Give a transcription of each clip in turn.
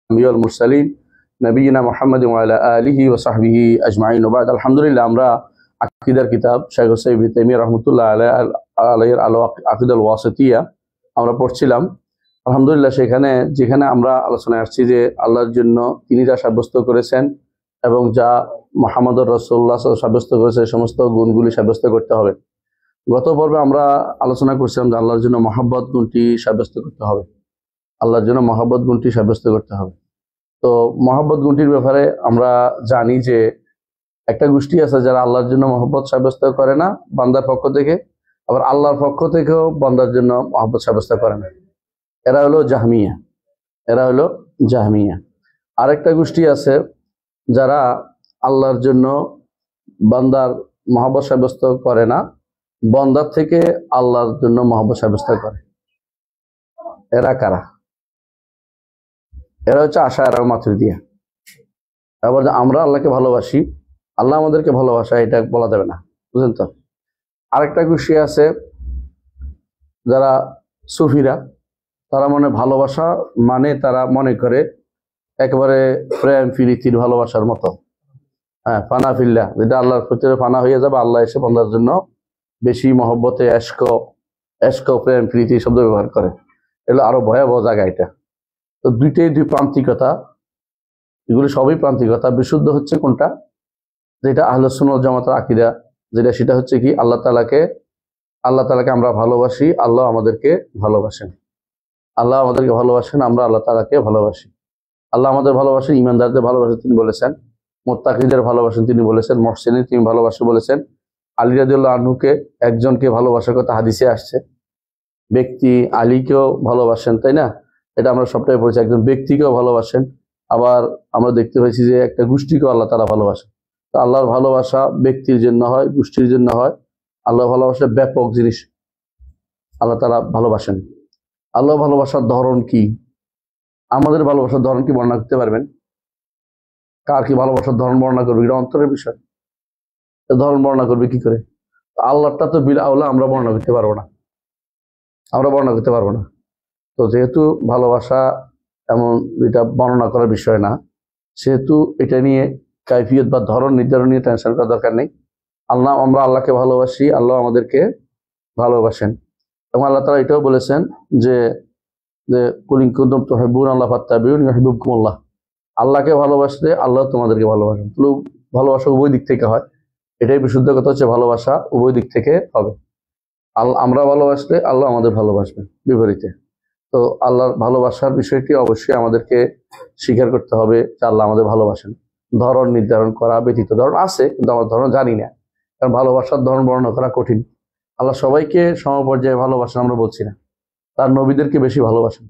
আম্বিয়াল মুরসালিন নবিয়িনা মুহাম্মাদিন ওয়া আলা আলিহি ওয়া সাহবিহি আজমাইন ওয়া বা'দ। আলহামদুলিল্লাহ, আমরা আকীদার কিতাব শাইখ হুসাইন ইবনে তাইমিয়া রাহমাতুল্লাহ আলাইহির আল আকীদাল ওয়াসিতিয়া আমরা পড়ছিলাম। আলহামদুলিল্লাহ, যেখানে আমরা আলোচনায় আসছি যে আল্লাহর জন্য তিনি যা সাব্যস্ত করেছেন এবং যা মুহাম্মদুর রাসূলুল্লাহ সাব্যস্ত করেছে সমস্ত গুণগুলি সাব্যস্ত করতে হবে। গত পর্বে আমরা আলোচনা করছিলাম যে আল্লাহর জন্য মহব্বত গুণটি সাব্যস্ত করতে হবে, আল্লাহর জন্য মহব্বত গুণটি সাব্যস্ত করতে হবে। তো মহব্বত গুণটির ব্যাপারে আমরা জানি যে একটা গোষ্ঠী আছে যারা আল্লাহর জন্য মহব্বত সাব্যস্ত করে না বান্দার পক্ষ থেকে, আবার আল্লাহর পক্ষ থেকেও বান্দার জন্য মহব্বত সাব্যস্ত করে না। এরা হলো জাহমিয়া। আরেকটা গোষ্ঠী আছে যারা আল্লাহর জন্য বান্দার মহব্বত সাব্যস্ত করে না, বান্দার থেকে আল্লাহর জন্য মহব্বত সাব্যস্ত করে। এরা কারা? এরা হচ্ছে আশায়রা ও মাতুরিদিয়া। আবার আমরা আল্লাহকে ভালোবাসি, আল্লাহ আমাদেরকে ভালোবাসা, এটা বলা যাবে না, বুঝলেন তো। আরেকটা গোষ্ঠী আছে যারা সুফিরা, তারা ভালোবাসা মানে তারা মনে করে একেবারে প্রেম প্রীতির ভালোবাসার মতো। হ্যাঁ, ফানা ফিল্লাহ, যেটা আল্লাহর প্রতি ফানা হয়ে যাবে, আল্লাহ এসে বান্দার জন্য বেশি মহব্বতে এশক প্রেম প্রীতি শব্দ ব্যবহার করে। এগুলো আরো ভয়াবহ জায়গা। এটা তো দুই প্রান্তিকতা, এগুলো সবই প্রান্তিকতা। বিশুদ্ধ হচ্ছে কোনটা? যেটা আহলে সুন্নাত ওয়াল জামাতের আকীদা, সেটা হচ্ছে কি আল্লাহ তাআলাকে আমরা ভালোবাসি, আল্লাহ আমাদেরকে ভালোবাসেন, আমরা আল্লাহ তাআলাকে ভালোবাসি। আল্লাহ আমাদের ভালোবাসেন, ঈমানদারদের ভালোবাসেন তিনি বলেছেন, মুত্তাকিদের ভালোবাসেন তিনি বলেছেন, মুহসিনিন তিনি ভালোবাসেন বলেছেন। আলী রাদিয়াল্লাহু আনহুকে একজনকে ভালোবাসার কথা হাদিসে আসছে, ব্যক্তি আলীকেও ভালোবাসেন, তাই না? এটা আমরা সবটাই পড়েছি। একজন ব্যক্তিকেও ভালোবাসেন, আবার আমরা দেখতে পাচ্ছি যে একটা গোষ্ঠীকেও আল্লাহ তাআলা ভালোবাসেন। তো আল্লাহর ভালোবাসা ব্যক্তির জন্য হয়, গোষ্ঠীর জন্য হয়। আল্লাহ ভালোবাসা ব্যাপক জিনিস, আল্লাহ তাআলা ভালোবাসেন। আল্লাহ ভালোবাসার ধরন কি? আমাদের ভালোবাসার ধরন কি বর্ণনা করতে পারবেন? কার কি ভালোবাসার ধরন বর্ণনা করবে? এটা অন্তরের বিষয়। ধরন বর্ণনা করবে কি করে? আল্লাহটা তো বিল আওলা আমরা বর্ণনা করতে পারবো না। তো যেহেতু ভালোবাসা এমন যেটা বর্ণনা করার বিষয় না, সেহেতু এটা নিয়ে কাইফিয়ত বা ধরন নির্ধারণ নিয়ে টেনশন করার দরকার নেই। আমরা আল্লাহকে ভালোবাসি, আল্লাহ আমাদেরকে ভালোবাসেন। এবং আল্লাহ তাআলা এটাও বলেছেন যে কুল ইন কুনতুম তুহিব্বুনাল্লাহ ফাত্তাবিউনি ইউহিব্বুকুমুল্লাহ। আল্লাহকে ভালোবাসলে আল্লাহ তোমাদেরকে ভালোবাসেন। তো ভালোবাসা উভয় দিক থেকে হয়, এটাই বিশুদ্ধ কথা হচ্ছে ভালোবাসা উভয় দিক থেকে হবে। আমরা ভালোবাসলে আল্লাহ আমাদের ভালোবাসবেন, বিপরীতে। তো আল্লাহর ভালোবাসার বিষয়টি অবশ্যই আমাদেরকে স্বীকার করতে হবে যে আল্লাহ আমাদের ভালোবাসেন। ধরন নির্ধারণ করা ব্যতীত, ধরন আছে কিন্তু আমরা ধরন জানি না, কারণ ভালোবাসার ধরন বর্ণনা করা কঠিন। আল্লাহ সবাইকে সমপর্যায়ে ভালোবাসেন আমরা বলছি না, তার নবীদেরকে বেশি ভালোবাসেন।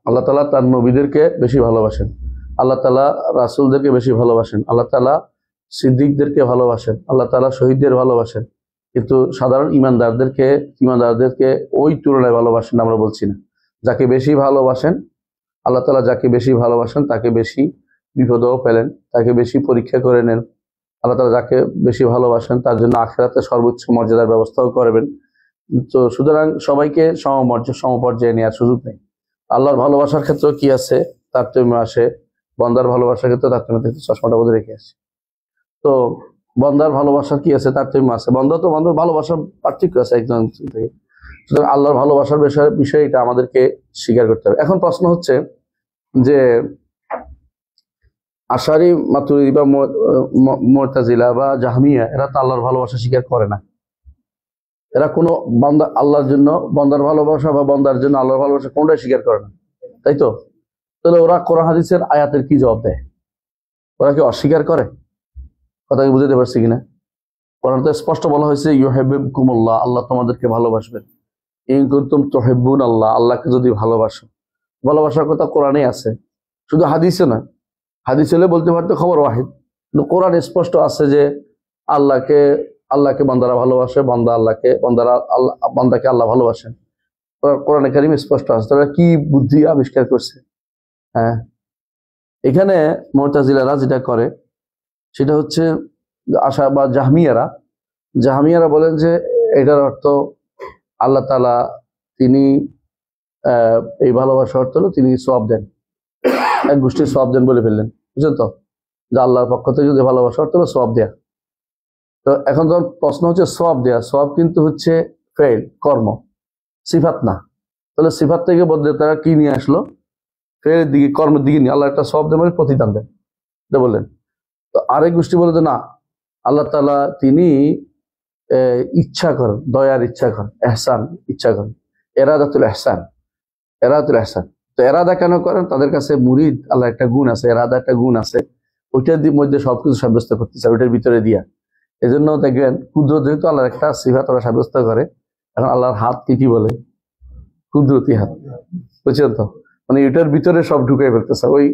আল্লাহ তাআলা তার নবীদেরকে বেশি ভালোবাসেন, আল্লাহ তাআলা রাসূলদেরকে বেশি ভালোবাসেন, আল্লাহ তাআলা সিদ্দিকদেরকে ভালোবাসেন, আল্লাহ তাআলা শহীদদের ভালোবাসেন। কিন্তু সাধারণ ইমানদারদেরকে ওই তুলনায় ভালোবাসেন আমরা বলছি না। যাকে বেশি ভালোবাসেন আল্লাহ তাআলা, যাকে বেশি ভালোবাসেন তাকে বেশি বিপদেও ফেলেন, তাকে বেশি পরীক্ষা করে নেন। আল্লাহ তাআলা যাকে বেশি ভালোবাসেন তার জন্য আখিরাতে সর্বোচ্চ মর্যাদার ব্যবস্থাও করবেন। তো সুতরাং সবাইকে সমপর্যায়ে নেওয়ার সুযোগ নেই। আল্লাহর ভালোবাসার ক্ষেত্রেও কি আছে? তারতম্য আসে। বান্দার ভালোবাসার ক্ষেত্রে তারতম্য, চশমাটা বোধহয় রেখে আসে। তো বান্দার ভালোবাসার কি আছে? তারতম্য আছে। বান্দার ভালোবাসার পার্থক্য আছে একজন থেকে। সুতরাং আল্লাহর ভালোবাসার বিষয় এটা আমাদেরকে স্বীকার করতে হবে। এখন প্রশ্ন হচ্ছে যে আশারি মাতুরিদি বা মুতাজিলা বা জাহমিয়া, এরা তো আল্লাহর ভালোবাসা স্বীকার করে না। এরা কোনো আল্লাহর জন্য বান্দার ভালোবাসা বা বান্দার জন্য আল্লাহর ভালোবাসা কোনটাই স্বীকার করে না, তাই তো? তাহলে ওরা কোরআন হাদিসের আয়াতের কি জবাব দেয়? ওরা কি অস্বীকার করে? কথা কি বুঝতে পারছি কিনা? কোরআন তো স্পষ্ট বলা হয়েছে ইউহিব্বুকুমুল্লাহ, আল্লাহ তোমাদেরকে ভালোবাসবেন। ইন কুনতুম তুহিব্বুনাল্লাহ, আল্লাহকে যদি ভালোবাসো। ভালোবাসার কথা কোরআনে আছে, শুধু হাদিসে না। হাদিস হলে বলতে পারতো খবর ওয়াহিদ, কিন্তু কোরআন স্পষ্ট আছে যে আল্লাহকে বান্দারা ভালোবাসে, বান্দাকে আল্লাহ ভালোবাসেন। কোরআনে কারীমে স্পষ্ট আছে। তারা কি বুদ্ধি আবিষ্কার করছে? হ্যাঁ, এখানে মুতাজিলারা যেটা করে সেটা হচ্ছে আশা বা জাহমিয়ারা বলেন যে এটার অর্থ আল্লাহ তাআলা তিনি এই ভালোবাসার অর্থ হলো তিনি সওয়াব দেন। এক গোষ্ঠীর সওয়াব দেন বলে ফেললেন, বুঝছেন তো, যে আল্লাহর পক্ষ থেকে যে ভালোবাসা অর্থ হলো সওয়াব দেয়া। তো এখন যখন প্রশ্ন হচ্ছে সওয়াব দেয়া, সওয়াব কিন্তু হচ্ছে ফেল, কর্ম, সিফাত না। তাহলে সিফাত থেকে বদলে তারা কি নিয়ে আসলো? ফেলের দিকে, কর্মের দিকে নিয়ে আল্লাহ একটা সওয়াব দেন মানে প্রতিদান দেন, এটা বললেন। তো আরেক গোষ্ঠী বলে যে না, আল্লাহ তাআলা তিনি ইচ্ছা করেন, দয়ার ইচ্ছা করেন, এহসান ইচ্ছা করেন, এরাদাতুল এহসান, এরাদাতুল এহসান। তো এরাদা কেন করেন? তাদের কাছে মুরিদ আল্লাহ একটা গুণ আছে, এরাদা একটা গুণ আছে, ওইটার মধ্যে সবকিছু সাব্যস্ত করতে চায়, ওইটার ভিতরে দিয়া। এই জন্য দেখবেন কুদরত যেহেতু আল্লাহর একটা সিফাত ওরা সাব্যস্ত করে। এখন আল্লাহর হাত কি বলে? কুদরতি হাত, বুঝছেন তো, মানে এটার ভিতরে সব ঢুকাই ফেলতেছে, ওই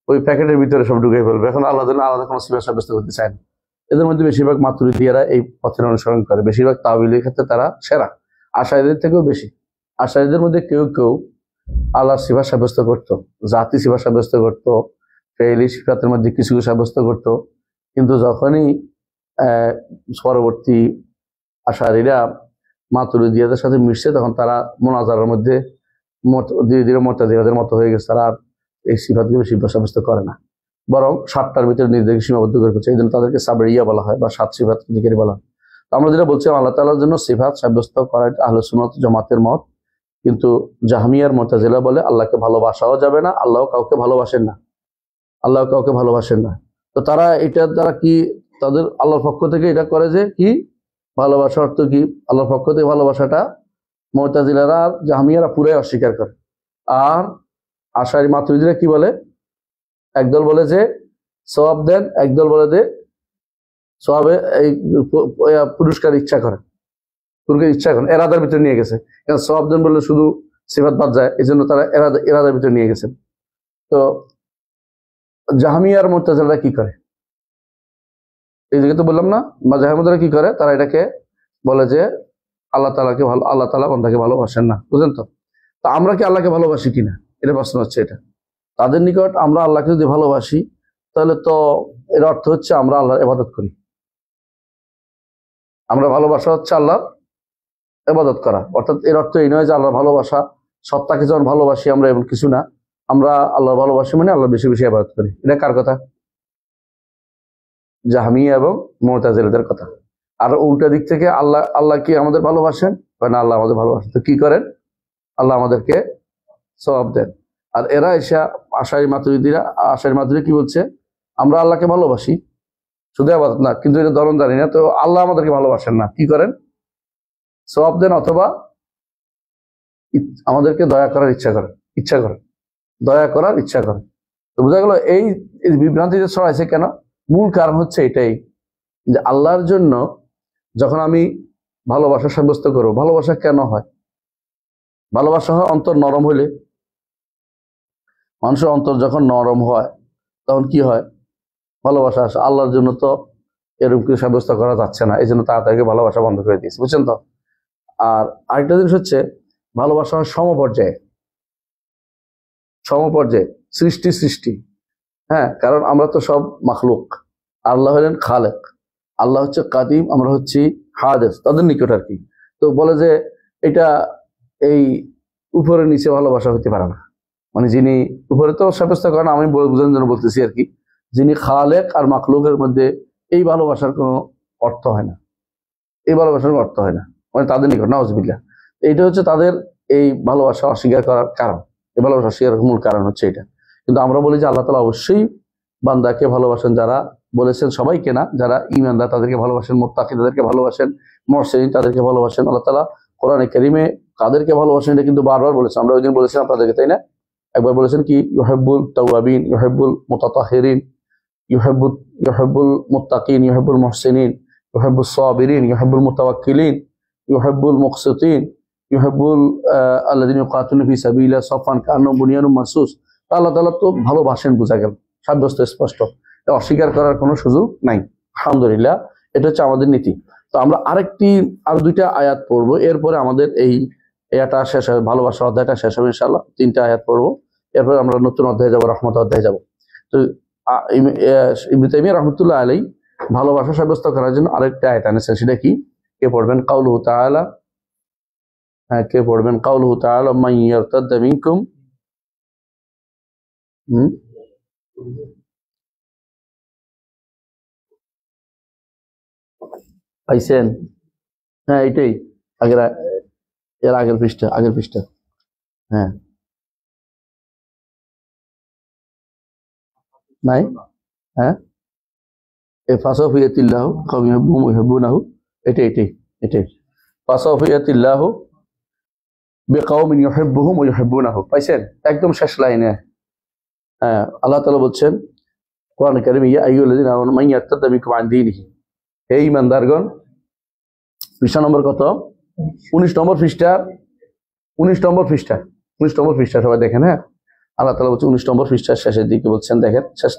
ওই প্যাকেটের ভিতরে সব ঢুকাই ফেলবে। এখন আল্লাহ আলাদা কোনো সিফাত সাব্যস্ত করতে চায় না। এদের মধ্যে বেশিরভাগ মাতুরিদিয়ারা এই পথের অনুসরণ করে, বেশিরভাগ তাওয়িলের ক্ষেত্রে তারা সেরা, আশারীদের থেকেও বেশি। আশারীদের মধ্যে কেউ কেউ আল্লাহর সিফাত সাব্যস্ত করতো, জাতি সিফাত সাব্যস্ত করতো, ফেইলি সিফাতের মধ্যে কিছু কিছু সাব্যস্ত করতো। কিন্তু যখনই পরবর্তী আশারীরা মাতুরিদিয়াদের সাথে মিশছে, তখন তারা মোনাজারের মধ্যে ধীরে ধীরে মুতাজিলাদের মতো হয়ে গেছে। তারা আর এই সিফাতগুলো সিফাত সাব্যস্ত করে না, বরং 7টার ভিতরে নিজেদেরকে সীমাবদ্ধ করে ফেলছে। এই জন্য তাদেরকে সাবরিয়া বলা হয় বা 7 সিফাত অধিকারী বলা হয়। তো আমরা যেটা বলছি, আল্লাহ তাআলার জন্য সিফাত সাব্যস্ত করা আহলে সুন্নাত জামাতের মত। কিন্তু জাহমিয়ার মুতাজিলা বলে আল্লাহকে ভালোবাসাও যাবে না, আল্লাহ কাউকে ভালোবাসেন না, আল্লাহ কাউকে ভালোবাসেন না। তো তারা এটা দ্বারা কি, তাদের আল্লাহর পক্ষ থেকে এটা করে যে কি, ভালোবাসা অর্থ কি, আল্লাহর পক্ষ থেকে ভালোবাসাটা মুতাজিলারা আর জাহমিয়ারা পুরাই অস্বীকার করে। আর আশারি মাতুরিদিরা কি বলে? একদল বলে যে সওয়াব দেন, একদল বলে যে সওয়াবে এই পুরস্কার ইচ্ছা করেন, পুরস্কার ইচ্ছা করেন, এরাদার ভিতরে নিয়ে গেছে। কারণ সওয়াব দেন বললে শুধু সিফাত বাদ যায়, এই জন্য তারা এরাদার ভিতরে নিয়ে গেছেন। তো জাহমিয়ার মুতাজিলারা কি করে? এই জায়গায় তো বললাম না, বা জাহমিয়ারা কি করে? তারা এটাকে বলে যে আল্লাহ তাআলাকে ভালো, আল্লাহ তাআলা বান্দাকে ভালোবাসেন না, বুঝলেন তো। তো আমরা কি আল্লাহকে ভালোবাসি কিনা, এটা প্রশ্ন হচ্ছে। এটা তাদের নিকট আমরা আল্লাহকে যদি ভালোবাসি, তাহলে তো এর অর্থ হচ্ছে আমরা আল্লাহর ইবাদত করি। আমরা ভালোবাসা হচ্ছে আল্লাহর ইবাদত করা, অর্থাৎ এর অর্থ এই নয় যে আল্লাহর ভালোবাসা, সত্তাকে যখন ভালোবাসি আমরা, এমন কিছু না। আমরা আল্লাহর ভালোবাসি মানে আল্লাহ বেশি বেশি ইবাদত করি। এটা কার কথা? জাহমিয়া এবং মুতাজিলাদের কথা। আর উল্টা দিক থেকে আল্লাহ, আল্লাহ কি আমাদের ভালোবাসেন? না, আল্লাহ আমাদের ভালোবাসেন। তো কি করেন? আল্লাহ আমাদেরকে সওয়াব দেন। আর এরা এসে আশারি মাতুরিদি কি বলছে? আমরা আল্লাহকে ভালোবাসি, শুধু ইবাদত না, কিন্তু এটা ধরন জানি না। তো আল্লাহ আমাদেরকে ভালোবাসেন না, কি করেন? সওয়াব দেন, অথবা আমাদেরকে দয়া করার ইচ্ছা করেন, দয়া করার ইচ্ছা করেন। তো বোঝা গেল এই বিভ্রান্তি যে ছড়াইছে কেন? মূল কারণ হচ্ছে এটাই, যে আল্লাহর জন্য যখন আমি ভালোবাসা সাব্যস্ত করবো, ভালোবাসা কেন হয়? ভালোবাসা হয় অন্তর নরম হইলে। মানুষের অন্তর যখন নরম হয়, তখন কি হয়? ভালোবাসা আসে। আল্লাহর জন্য তো এরকম কিছু সাব্যস্ত করা যাচ্ছে না, এই জন্য তাড়াতাড়ি ভালোবাসা বন্ধ করে দিয়েছে, বুঝছেন তো। আর আরেকটা জিনিস হচ্ছে, ভালোবাসা হয় সমপর্যায়ে, সমপর্যায়ে, সৃষ্টি। হ্যাঁ, কারণ আমরা তো সব মাখলুক, আল্লাহ হলেন খালেক, আল্লাহ হচ্ছে কাদিম, আমরা হচ্ছি হাদেস, তাদের নিকট আর কি। তো বলে যে এটা এই উপরে নিচে ভালোবাসা হতে পারে না। মানে যিনি উপরে তো সাব্যস্ত করেন, আমি বোঝানোর জন্য বলতেছি আর কি, যিনি খালেক আর মাখলুকের মধ্যে এই ভালোবাসার কোনো অর্থ হয় না, এই ভালোবাসার অর্থ হয় না, মানে তাদের নিকট নাউজুবিল্লাহ। এইটা হচ্ছে তাদের এই ভালোবাসা অস্বীকার করার কারণ, এই ভালোবাসা অস্বীকারের মূল কারণ হচ্ছে এটা। কিন্তু আমরা বলি যে আল্লাহ তাআলা অবশ্যই বান্দাকে ভালোবাসেন, যারা বলেছেন সবাইকে না, যারা ঈমানদার তাদেরকে ভালোবাসেন, মুত্তাকি তাদেরকে ভালোবাসেন, মুহসিন তাদেরকে ভালোবাসেন। আল্লাহ তাআলা কোরআনে কারীমে কাদেরকে ভালোবাসেন এটা কিন্তু বারবার বলেছেন। আমরা ওইদিন বলেছিলাম আপনাদেরকে, তাই না? একবার বলেছেন কি, ইউহিব্বুল তাওয়াবিন, ইউহিব্বুল মুতাতাহিরিন, ইউহিব্বুল মুত্তাকিন, ইউহিব্বুল মুহসিনিন, ইউহিব্বুস সাবিরিন, ইউহিব্বুল মুতাওয়াক্কিলিন, ইউহিব্বুল মুকসিতিন, ইউহিব্বুল আল্লাযিনা ইউকাতিলুনা ফি সাবিলিল্লাহি সাফান কান্নাহুম বুনিয়ানুম মারসুস। আল্লাহ তাআলা তো ভালোবাসেন, বোঝা গেল, সাব্যস্ত, স্পষ্ট, অস্বীকার করার কোনো সুযোগ নাই। আলহামদুলিল্লাহ, এটা হচ্ছে আমাদের নীতি। তো আমরা আরো 2টা আয়াত পড়বো, এরপরে আমাদের এই এটা শেষ হবে, ভালোবাসা অধ্যায়টা শেষ হবে ইনশাআল্লাহ। 3টা আয়াত পড়বো, এরপরে আমরা নতুন অধ্যায়ে যাবো, রহমত অধ্যায়ে যাবো। তো ইবনে তাইমিয়া রাহমাতুল্লাহ আলাইহি ভালোবাসা সাব্যস্ত করার জন্য আরেকটা আয়াত আনেছেন। সেটা কি? কে পড়বেন? কাউলুহু তাআলা, কে পড়বেন? কাউলুহু তাআলা মান ইয়ারতাদ্দা মিনকুম হুম, পাইছেন? হ্যাঁ, এটাই আগের, এর আগের পৃষ্ঠা। হ্যাঁ, নাই? হ্যাঁ, এ ফাসাফিয়াতিল্লাহু কাওমিন ইউহিব্বুনাহু, এটাই এটাই ফাসাফিয়াতিল্লাহু বিকাওমিন ইউহিব্বুহুম ওয়া ইউহিব্বুনাহু। পাইছেন? একদম শেষ লাইনে। হ্যাঁ, আল্লাহ তাআলা বলছেন কোরআন কারীমে, ইয়া আইয়ুহাল্লাযীনা আমানু মান ইয়ারতাদ্দা মিনকুম আন দীনিহি, হে ঈমানদারগণ, পৃষ্ঠা নম্বর কত? 19 নম্বর পৃষ্ঠা, 19 নম্বর পৃষ্ঠা, 19 নম্বর পৃষ্ঠা, সবাই দেখেন। হ্যাঁ, আল্লাহ তাআলা বলছেন 19 নম্বর পৃষ্ঠার শেষের দিকে বলছেন, দেখেন শেষ,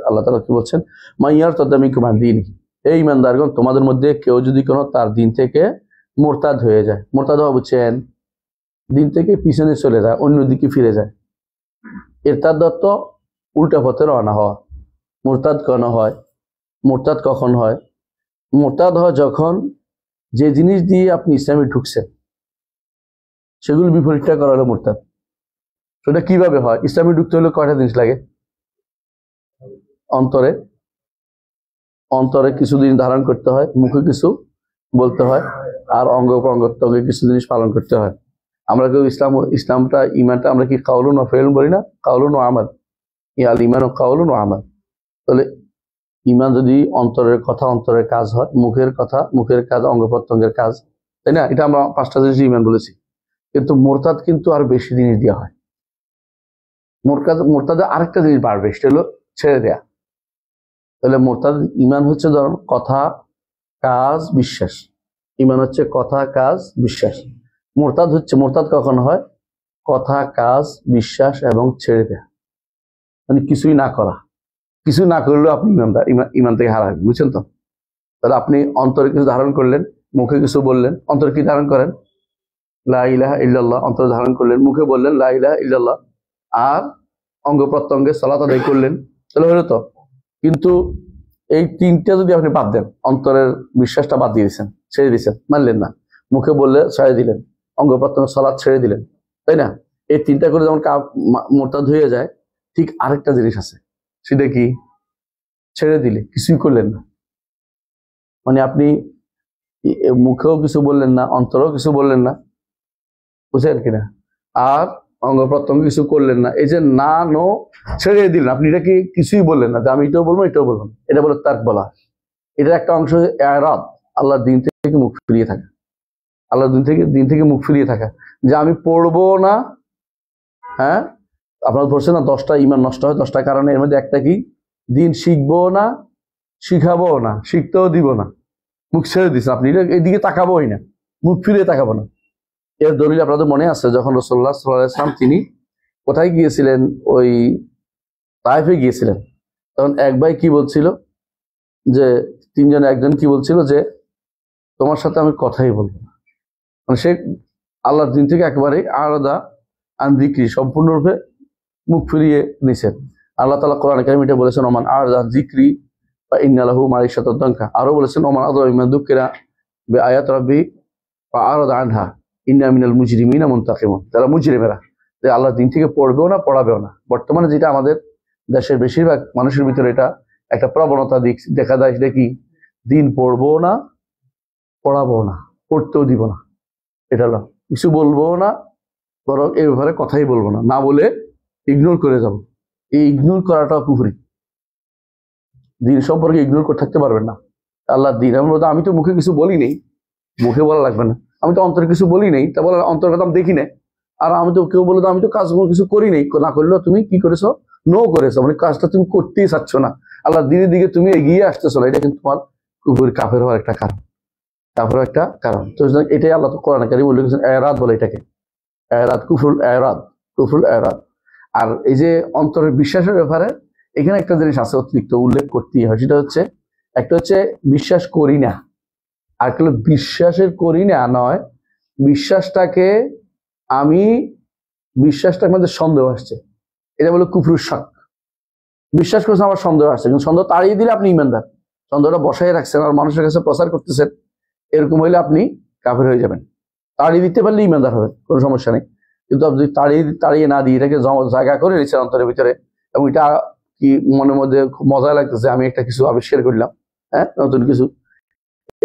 আল্লাহ তাআলা কি বলছেন, মান ইয়ারতাদ্দা মিনকুম আন দীনিহি, হে ঈমানদারগণ, তোমাদের মধ্যে কেউ যদি কোনো তার দিন থেকে মুরতাদ হয়ে যায়। মুরতাদ হওয়া বুঝছেন? দিন থেকে পিছনে চলে যায়, অন্যদিকে ফিরে যায়। ইরতাদ উল্টা পথে রওনা হওয়া। মুরতাদ কেন হয়? মুরতাদ কখন হয়? মুরতাদ হয় যখন যে জিনিস দিয়ে আপনি ইসলামে ঢুকছেন সেগুলো বিপরীতটা করা হলো মুরতাদ। সেটা কিভাবে হয়? ইসলামে ঢুকতে হলে কয়টা জিনিস লাগে? অন্তরে, অন্তরে কিছু জিনিস ধারণ করতে হয়, মুখে কিছু বলতে হয়, আর অঙ্গ প্রত্যঙ্গে কিছু জিনিস পালন করতে হয়। আমরা কেউ ইসলামটা, ইমানটা আমরা কি কাউলুন ও ফেলুন বলি না? কাউলুন ও আমাল, ইয়াল ইমান ও কাউলুন ও আমাল। তাহলে ইমান যদি অন্তরের কথা, অন্তরের কাজ হয়, মুখের কথা, মুখের কাজ, অঙ্গ প্রত্যঙ্গের কাজ, তাই না? এটা আমরা 5টা জিনিস ইমান বলেছি। কিন্তু মোরতাদ কিন্তু আর বেশি জিনিস দেওয়া হয়। মোরতাদে আরেকটা জিনিস বাড়বে, সেটা হলো ছেড়ে দেয়া। তাহলে মোরতাদ, ইমান হচ্ছে ধরুন কথা, কাজ, বিশ্বাস। ইমান হচ্ছে কথা, কাজ, বিশ্বাস। মোরতাদ কখন হয়? কথা, কাজ, বিশ্বাস এবং ছেড়ে দেয়া, মানে কিছুই না করা। কিছু না করলেও আপনি ইমান থেকে হারাবেন, বুঝছেন তো? তাহলে আপনি অন্তরে কিছু ধারণ করলেন, মুখে কিছু বললেন। অন্তরে কি ধারণ করেন? লা ইলাহা ইল্লাল্লাহ, অন্তরে ধারণ করলেন, মুখে বললেন লা ইলাহা ইল্লাল্লাহ, আর অঙ্গ প্রত্যঙ্গে সালাত আদায় করলেন, তাহলে হলো তো। কিন্তু এই তিনটা যদি আপনি বাদ দেন, অন্তরের বিশ্বাসটা বাদ দিয়ে দিয়েছেন, ছেড়ে দিয়েছেন, মানলেন না, মুখে বললে ছেড়ে দিলেন, অঙ্গ প্রত্যঙ্গ সালাত ছেড়ে দিলেন, তাই না? এই তিনটা করে যেমন মোরতাদ হয়ে যায়, ঠিক আরেকটা জিনিস আছে, সেটা কি? ছেড়ে দিলে কিছুই করলেন না, মানে আপনি মুখেও কিছু বললেন না, অন্তরেও কিছু বললেন না, বুঝলেন কিনা, আর অঙ্গ প্রত্যঙ্গ কিছু করলেন না। এই যে না, নো, ছেড়ে দিলেন, আপনি এটাকে কিছুই বললেন না যে আমি এটাও বলবো এটাও বলবো, এটা বলে তার্ক বলা। এটার একটা অংশ এরাদ, আল্লাহর দিন থেকে মুখ ফিরিয়ে থাকা। আল্লাহর দিন থেকে মুখ ফিরিয়ে থাকা, যে আমি পড়বো না। হ্যাঁ, আপনারা ধরছেন না 10টা ইমান নষ্ট হয় 10টা কারণে, এর মধ্যে একটা কি? দিন শিখবো না, শিখাবো না, শিখতেও দিব না, মুখ ছেড়ে দিচ্ছেন আপনি, এদিকে তাকাবোই না, মুখ ফিরিয়ে তাকাবো না। এর দলিল আপনাদের মনে আছে, যখন রাসূলুল্লাহ সাল্লাল্লাহু আলাইহি ওয়াসাল্লাম তিনি কোথায় গিয়েছিলেন? ওই তায়েফে গিয়েছিলেন। তখন এক ভাই কি বলছিল, যে তিনজনে একজন কি বলছিল, যে তোমার সাথে আমি কথাই বলবো না। মানে সে আল্লাহর দিন থেকে একেবারে আলাদা, আন যিকরি, সম্পূর্ণরূপে মুখ ফিরিয়ে নিছেন। আল্লাহ তাআলা কোরআনে কারিমে এটা বলেছেন, ওমান আরদা আন যিকরি ফা ইন্না লাহু মাঈশাতাদ দানকা। আরো বলেছেন, ওমান আযা মিম্মা যুকিরা বিআয়াতি রাব্বি ফা আরদা আনহা ইন্না মিনাল মুজরিমিনা মুনতাকিমুন। তারা মুজরিমেরা, যে আল্লাহর দিন থেকে পড়বেও না, পড়াবেও না। বর্তমানে যেটা আমাদের দেশের বেশিরভাগ মানুষের ভিতরে এটা একটা প্রবণতা দেখা যায়, সেটা কি? দিন পড়বো না, পড়াবো না, পড়তেও দিব না। এটা হলো কিছু বলবো না, বরং এই ব্যাপারে কথাই বলবো না, না বলে ইগনোর করে যাব। এই ইগনোর করাটাও কুফরি। দিন সম্পর্কে ইগনোর করে থাকতে পারবেন না। আল্লাহর দিন, আমি তো মুখে কিছু বলি নেই, মুখে বলা লাগবে না। আমি তো অন্তরে কিছু বলি নেই, তা বলে অন্তর কথা আমি দেখি না। আর আমি তো, কেউ বলে আমি তো কাজ কিছু করি নেই, না করলেও তুমি কি করেছো? নো করেছো, মানে কাজটা তুমি করতেই চাচ্ছ না, আল্লাহর দিনের দিকে তুমি এগিয়ে আসতেছো না। এটা কিন্তু তোমার কুফরি, কাফের হওয়ার একটা কারণ, কাফের একটা কারণ। তো এটাই আল্লাহ তো কোরআনে কারিমে উল্লেখ করেছেন, এরাদ বলে এটাকে, এরাদ, কুফরুল এরাদ, কুফরুল এরাদ। আর এই যে অন্তরের বিশ্বাসের ব্যাপারে এখানে একটা জিনিস আছে, অতিরিক্ত উল্লেখ করতেই হয়। সেটা হচ্ছে, একটা হচ্ছে বিশ্বাস করি না, আর একটা বিশ্বাসের করি না নয়, বিশ্বাসটার মধ্যে সন্দেহ আসছে, এটা বলে কুফরুর শক। বিশ্বাস করছেন, আমার সন্দেহ আসছে, কিন্তু সন্দেহ তাড়িয়ে দিলে আপনি ইমানদার। সন্দেহটা বসাই রাখছেন আর মানুষের কাছে প্রচার করতেছেন, এরকম হইলে আপনি কাফের হয়ে যাবেন। তাড়িয়ে দিতে পারলে ইমানদার হবেন, কোনো সমস্যা নেই। কিন্তু আপনি তাড়িয়ে না দিয়ে এটাকে জায়গা করে নিচ্ছেন অন্তরের ভিতরে, এবং এটা কি মনের মধ্যে খুব মজা লাগতেছে, আমি একটা কিছু আবিষ্কার করলাম, হ্যাঁ, নতুন কিছু,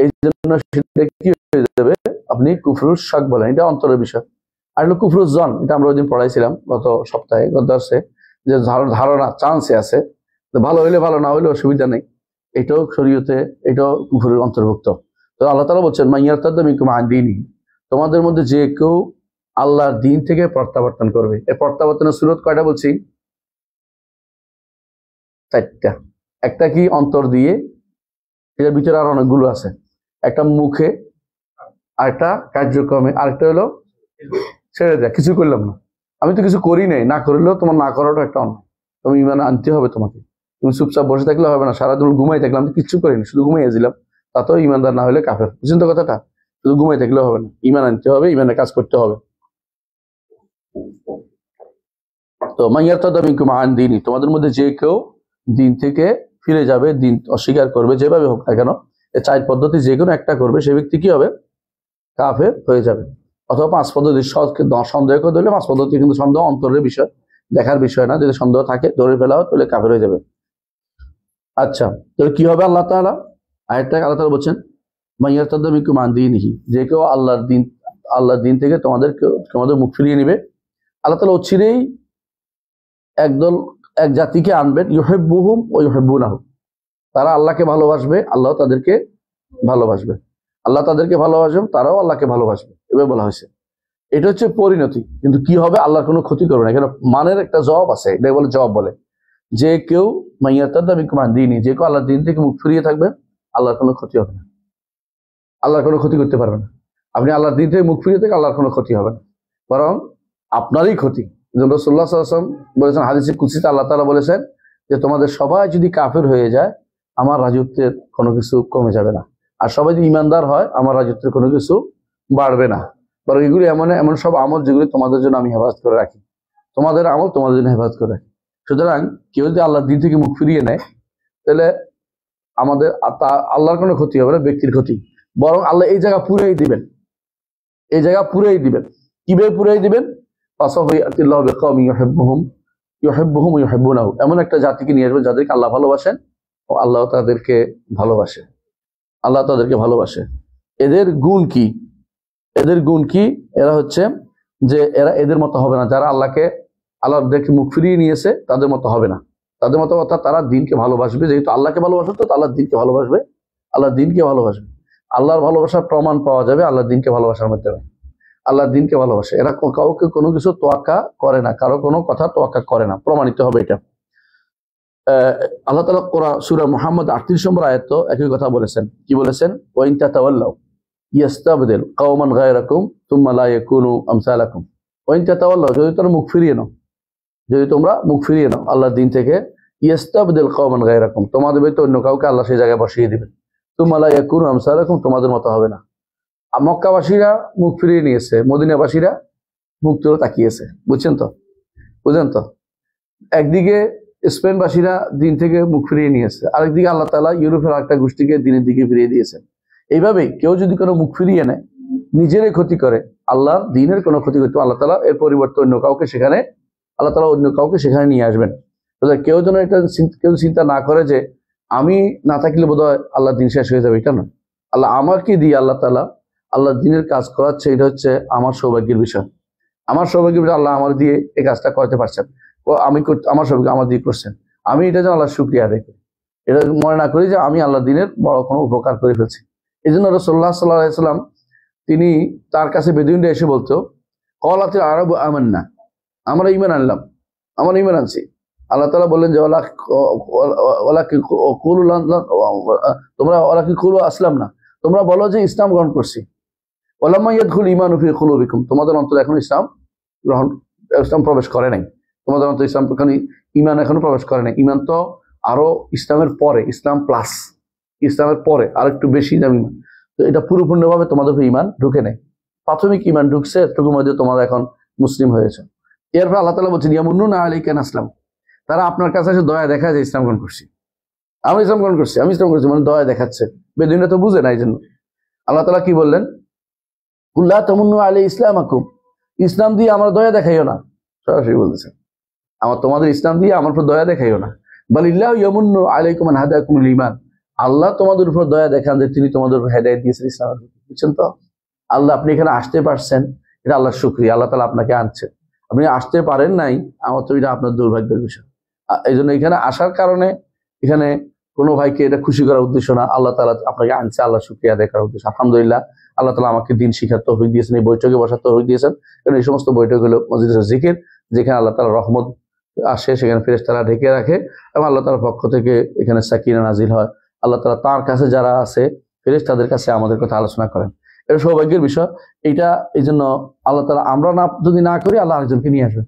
এই জন্য সেটা কি হয়ে যাবে, আপনি কুফরুস শাক বলেন, এটা অন্তরের বিষয়। আর হলো কুফরুস জন, এটা আমরা ওই দিন পড়াইছিলাম গত সপ্তাহে, গত দর্শে, যে ধারণা চান্সে আছে, ভালো হইলে ভালো, না হইলে অসুবিধা নেই, এটাও শরীয়তে, এটাও কুফরের অন্তর্ভুক্ত। তো আল্লাহ তাআলা বলছেন মাইয়ারতাদ্দা মিনকুম আন দীনিহি, তোমাদের মধ্যে যে কেউ আল্লাহর দিন থেকে প্রত্যাবর্তন করবে। এই প্রত্যাবর্তনের সূরত কয়টা বলছি? 4টা। একটা কি অন্তর দিয়ে, এটার ভিতরে আর অনেকগুলো আছে, একটা মুখে, আরেকটা কার্যক্রমে, আরেকটা হলো ছেড়ে দেয়া, কিছু করলাম না, আমি তো কিছু করি নাই, না করলেও তোমার না করাটা একটা অন্যায়, তুমি ইমান আনতে হবে তোমাকে। তুমি চুপচাপ বসে থাকলে হবে না, সারাদিন ঘুমাই থাকলাম, আমি কিছু করিনি, শুধু ঘুমাইয়াছিলাম, তাতেও ইমানদার না হলে কাফের। বুঝছেন তো কথাটা? শুধু ঘুমাই থাকলেও হবে না, ইমান আনতে হবে, ইমানের কাজ করতে হবে। তো মাইয়ারতাদ্দা মিনকুম আন দীনিহি, তোমাদের মধ্যে যে কেউ দিন থেকে ফিরে যাবে, দিন অস্বীকার করবে, যেভাবে হোক না কেন, এই 4 পদ্ধতি যে কোনো একটা করবে, সে ব্যক্তি কি হবে? কাফের হয়ে যাবে। অথবা 5 পদ্ধতি সন্দেহ করে ধরলে, 5 পদ্ধতি কিন্তু সন্দেহ অন্তরের বিষয়, দেখার বিষয় না, যদি সন্দেহ থাকে ধরে ফেলা হয় তাহলে কাফের হয়ে যাবে। আচ্ছা, তাহলে কি হবে? আল্লাহ তাআলা আয়াতটা আল্লাহ তাআলা বলছেন মাইয়ারতাদ্দা মিনকুম আন দীনিহি, যে কেউ আল্লাহর দিন থেকে তোমাদের মুখ ফিরিয়ে নিবে, আল্লাহ তাআলা অচিরেই এক জাতিকে আনবেন, ইউহিব্বুহুম ওয়া ইউহিব্বুনাহু, তারা আল্লাহকে ভালোবাসবে, আল্লাহ তাদেরকে ভালোবাসবে, আল্লাহ তাদেরকে ভালোবাসবেন, তারাও আল্লাহকে ভালোবাসবে, এভাবে বলা হয়েছে। এটা হচ্ছে পরিণতি। কিন্তু কি হবে? আল্লাহর কোনো ক্ষতি করবে না। এখানে মানের একটা জবাব আছে, এটা বলে জবাব বলে, যে কেউ মাইয়ারতাদ্দা মিনকুম আন দীনিহি, যে কেউ আল্লাহর দিন থেকে মুখ ফিরিয়ে থাকবে, আল্লাহর কোনো ক্ষতি হবে না, আল্লাহর কোনো ক্ষতি করতে পারবে না। আপনি আল্লাহর দিন থেকে মুখ ফিরিয়ে থেকে আল্লাহর কোনো ক্ষতি হবে না, বরং আপনারই ক্ষতি। রাসূলুল্লাহ সাল্লাল্লাহু আলাইহি ওয়াসাল্লাম বলেছেন, হাদিসে কুদসিতে আল্লাহ তাআলা বলেছেন যে তোমাদের সবাই যদি কাফের হয়ে যায়, আমার রাজত্বের কোনো কিছু কমে যাবে না, আর সবাই যদি ইমানদার হয়, আমার রাজত্বের কোনো কিছু বাড়বে না, বরং এগুলি এমন সব আমল যেগুলি তোমাদের জন্য আমি হেফাজত করে রাখি, তোমাদের আমল তোমাদের জন্য হেফাজত করে রাখি। সুতরাং কেউ যদি আল্লাহর দিন থেকে মুখ ফিরিয়ে নেয়, তাহলে আমাদের আল্লাহর কোনো ক্ষতি হবে না, ব্যক্তির ক্ষতি, বরং আল্লাহ এই জায়গা পুরাই দিবেন, এই জায়গা পুরাই দিবেন। কিভাবে পুরাই দিবেন? এমন একটা জাতিকে নিয়ে আসবেন যাদেরকে আল্লাহ ভালোবাসেন, ও আল্লাহ তাদেরকে ভালোবাসে, আল্লাহ তাদেরকে ভালোবাসে। এদের গুণ কি? এদের গুণ কি? এরা হচ্ছে যে এরা এদের মতো হবে না, যারা আল্লাহকে মুখ ফিরিয়ে নিয়েছে, তাদের মতো হবে না। তাদের মতো অর্থাৎ তারা দিনকে ভালোবাসবে, যেহেতু আল্লাহকে ভালোবাসবে তো আল্লাহর দিনকে ভালোবাসবে, আল্লাহর দিনকে ভালোবাসবে। আল্লাহর ভালোবাসার প্রমাণ পাওয়া যাবে আল্লাহর দিনকে ভালোবাসার মাধ্যমে। আল্লাহর দিনকে ভালোবাসে, এরা কাউকে কোনো কিছু তোয়াক্কা করে না, কারো কোনো কথা তোয়াক্কা করে না, প্রমাণিত হবে এটা। আল্লাহ তাআলা সূরা মুহাম্মদ 38 নম্বর আয়াত একই কথা বলেছেন। কি বলেছেন? ওয়া ইন তাতাওয়াল্লাউ ইয়াস্তাবদিল কওমান গায়রাকুম সুম্মা লা ইয়াকুনু আমসালাকুম। ওয়া ইন তাতাওয়াল্লাউ, যদি তোমরা মুখ ফিরিয়ে নাও আল্লাহর দিন থেকে, ইয়াস্তাবদিল কওমান গায়রাকুম, তোমাদের ভিতরে অন্য কাউকে আল্লাহ সেই জায়গায় বসিয়ে দিবেন, সুম্মা লা ইয়াকুনু আমসালাকুম, তোমাদের মতো হবে না। মক্কাবাসীরা মুখ ফিরিয়ে নিয়েছে, মদিনাবাসীরা মুখ তুলে তাকিয়েছে। বুঝছেন তো? একদিকে স্পেনবাসীরা দিন থেকে মুখ ফিরিয়ে নিয়েছে, আরেকদিকে আল্লাহ তাআলা ইউরোপের একটা গোষ্ঠীকে দিনের দিকে ফিরিয়ে দিয়েছেন। এইভাবে কেউ যদি কোনো মুখ ফিরিয়ে নেয়, নিজেরই ক্ষতি করে, আল্লাহর দিনের কোনো ক্ষতি করতে আল্লাহ তাআলা এর পরিবর্তে অন্য কাউকে সেখানে নিয়ে আসবেন। কেউ যেন এটা চিন্তা না করে যে আমি না থাকলে বোধহয় আল্লাহর দিন শেষ হয়ে যাবে, এটা না। আল্লাহ আমাকে দিয়ে আল্লাহ তাআলা আল্লাহর দিনের কাজ করাচ্ছে, এটা হচ্ছে আমার সৌভাগ্যের বিষয়। আল্লাহ আমার দিয়ে এই কাজটা করতে পারছেন, আমার সৌভাগ্য আমার দিয়ে করছেন। আমি এটা যেন আল্লাহর শুকরিয়া আদায় করি, এটা মনে না করি যে আমি আল্লাহর দিনের বড় কোনো উপকার করে ফেলছি। এই জন্য রাসূলুল্লাহ সাল্লাল্লাহু আলাইহি ওয়াসাল্লাম, তিনি তার কাছে বেদুইনরা এসে বলতো, ক্বালাতিল আরাবু আমান্না, আমরা ঈমান আনলাম, আমরা ঈমান আনছি। আল্লাহ তাআলা বললেন যে ওয়ালাকিন কুলু আসলামনা, তোমরা বলো যে ইসলাম গ্রহণ করছি। ওয়ালাম্মা ইয়াদখুল ঈমানু ফি কুলুবিকুম, তোমাদের অন্তরে এখন ইসলাম প্রবেশ করে নাই, তোমাদের অন্তরে ঈমান এখনো প্রবেশ করে নাই। ঈমান তো আরো ইসলামের পরে, ইসলামের পরে আর একটু বেশি দাম ঈমান। তো এটা পুরোপূর্ণভাবে তোমাদের ঈমান ঢুকে নেই, প্রাথমিক ঈমান ঢুকছে, এতটুকুর মধ্যে তোমরা এখন মুসলিম হয়েছে। এরপর আল্লাহ তাআলা বলছেন ইয়ামুন্নুনা আলাইকা আন আসলাম, তারা আপনার কাছে এসে দয়া দেখায় যে ইসলাম গ্রহণ করছি, আমি ইসলাম গ্রহণ করছি, মানে দয়া দেখাচ্ছে। বেদুইনরা তো বুঝে না, এই জন্য আল্লাহ তাআলা কি বললেন? কুল্লা তামুন্নু আলাই ইসলামাকুম, ইসলাম দিয়ে আমরা দয়া দেখাইও না, সরাসরি বলতেছেন। আমার তোমাদের ইসলাম দিয়ে আমার উপর দয়া দেখাইও না। বালিল্লাহু ইয়ামুন্নু আলাইকুম আন হাদাকুমুল ঈমান, আল্লাহ তোমাদের উপর দয়া দেখান যে তিনি তোমাদের উপর হেদায়েত দিয়েছেন ইসলামের প্রতি। বুঝছেন তো? আল্লাহ আপনি এখানে আসতে পারছেন, এটা আল্লাহর শুকরিয়া, আল্লাহ তাআলা আপনাকে আনছে। আপনি আসতে পারেন নাই, আমার তো এটা আপনার দুর্ভাগ্যের বিষয়। এই জন্য এখানে আসার কারণে এখানে কোনো ভাইকে এটা খুশি করার উদ্দেশ্য না, আল্লাহ তাআলা আপনাকে আনছে, আল্লাহ শুকরিয়া আদায় করার উদ্দেশ্য। আলহামদুলিল্লাহ, আল্লাহ তাআলা আমাকে দিন শিখার তৌফিক দিয়েছেন, এই বৈঠকে বসার তৌফিক দিয়েছেন। কারণ এই সমস্ত বৈঠক হলো মজলিসুল জিকির, যেখানে আল্লাহ তাআলা রহমত আসে, সেখানে ফেরেশতারা ঢেকে রাখে এবং আল্লাহ তাআলার পক্ষ থেকে এখানে সাকিনা নাজিল হয়। আল্লাহ তাআলা তার কাছে যারা আছে ফেরেশতাদের কাছে আমাদের কথা আলোচনা করেন। এটা সৌভাগ্যের বিষয়। এইটা এই জন্য আল্লাহ তাআলা আমরা যদি না করি, আল্লাহ আরেকজনকে নিয়ে আসবেন।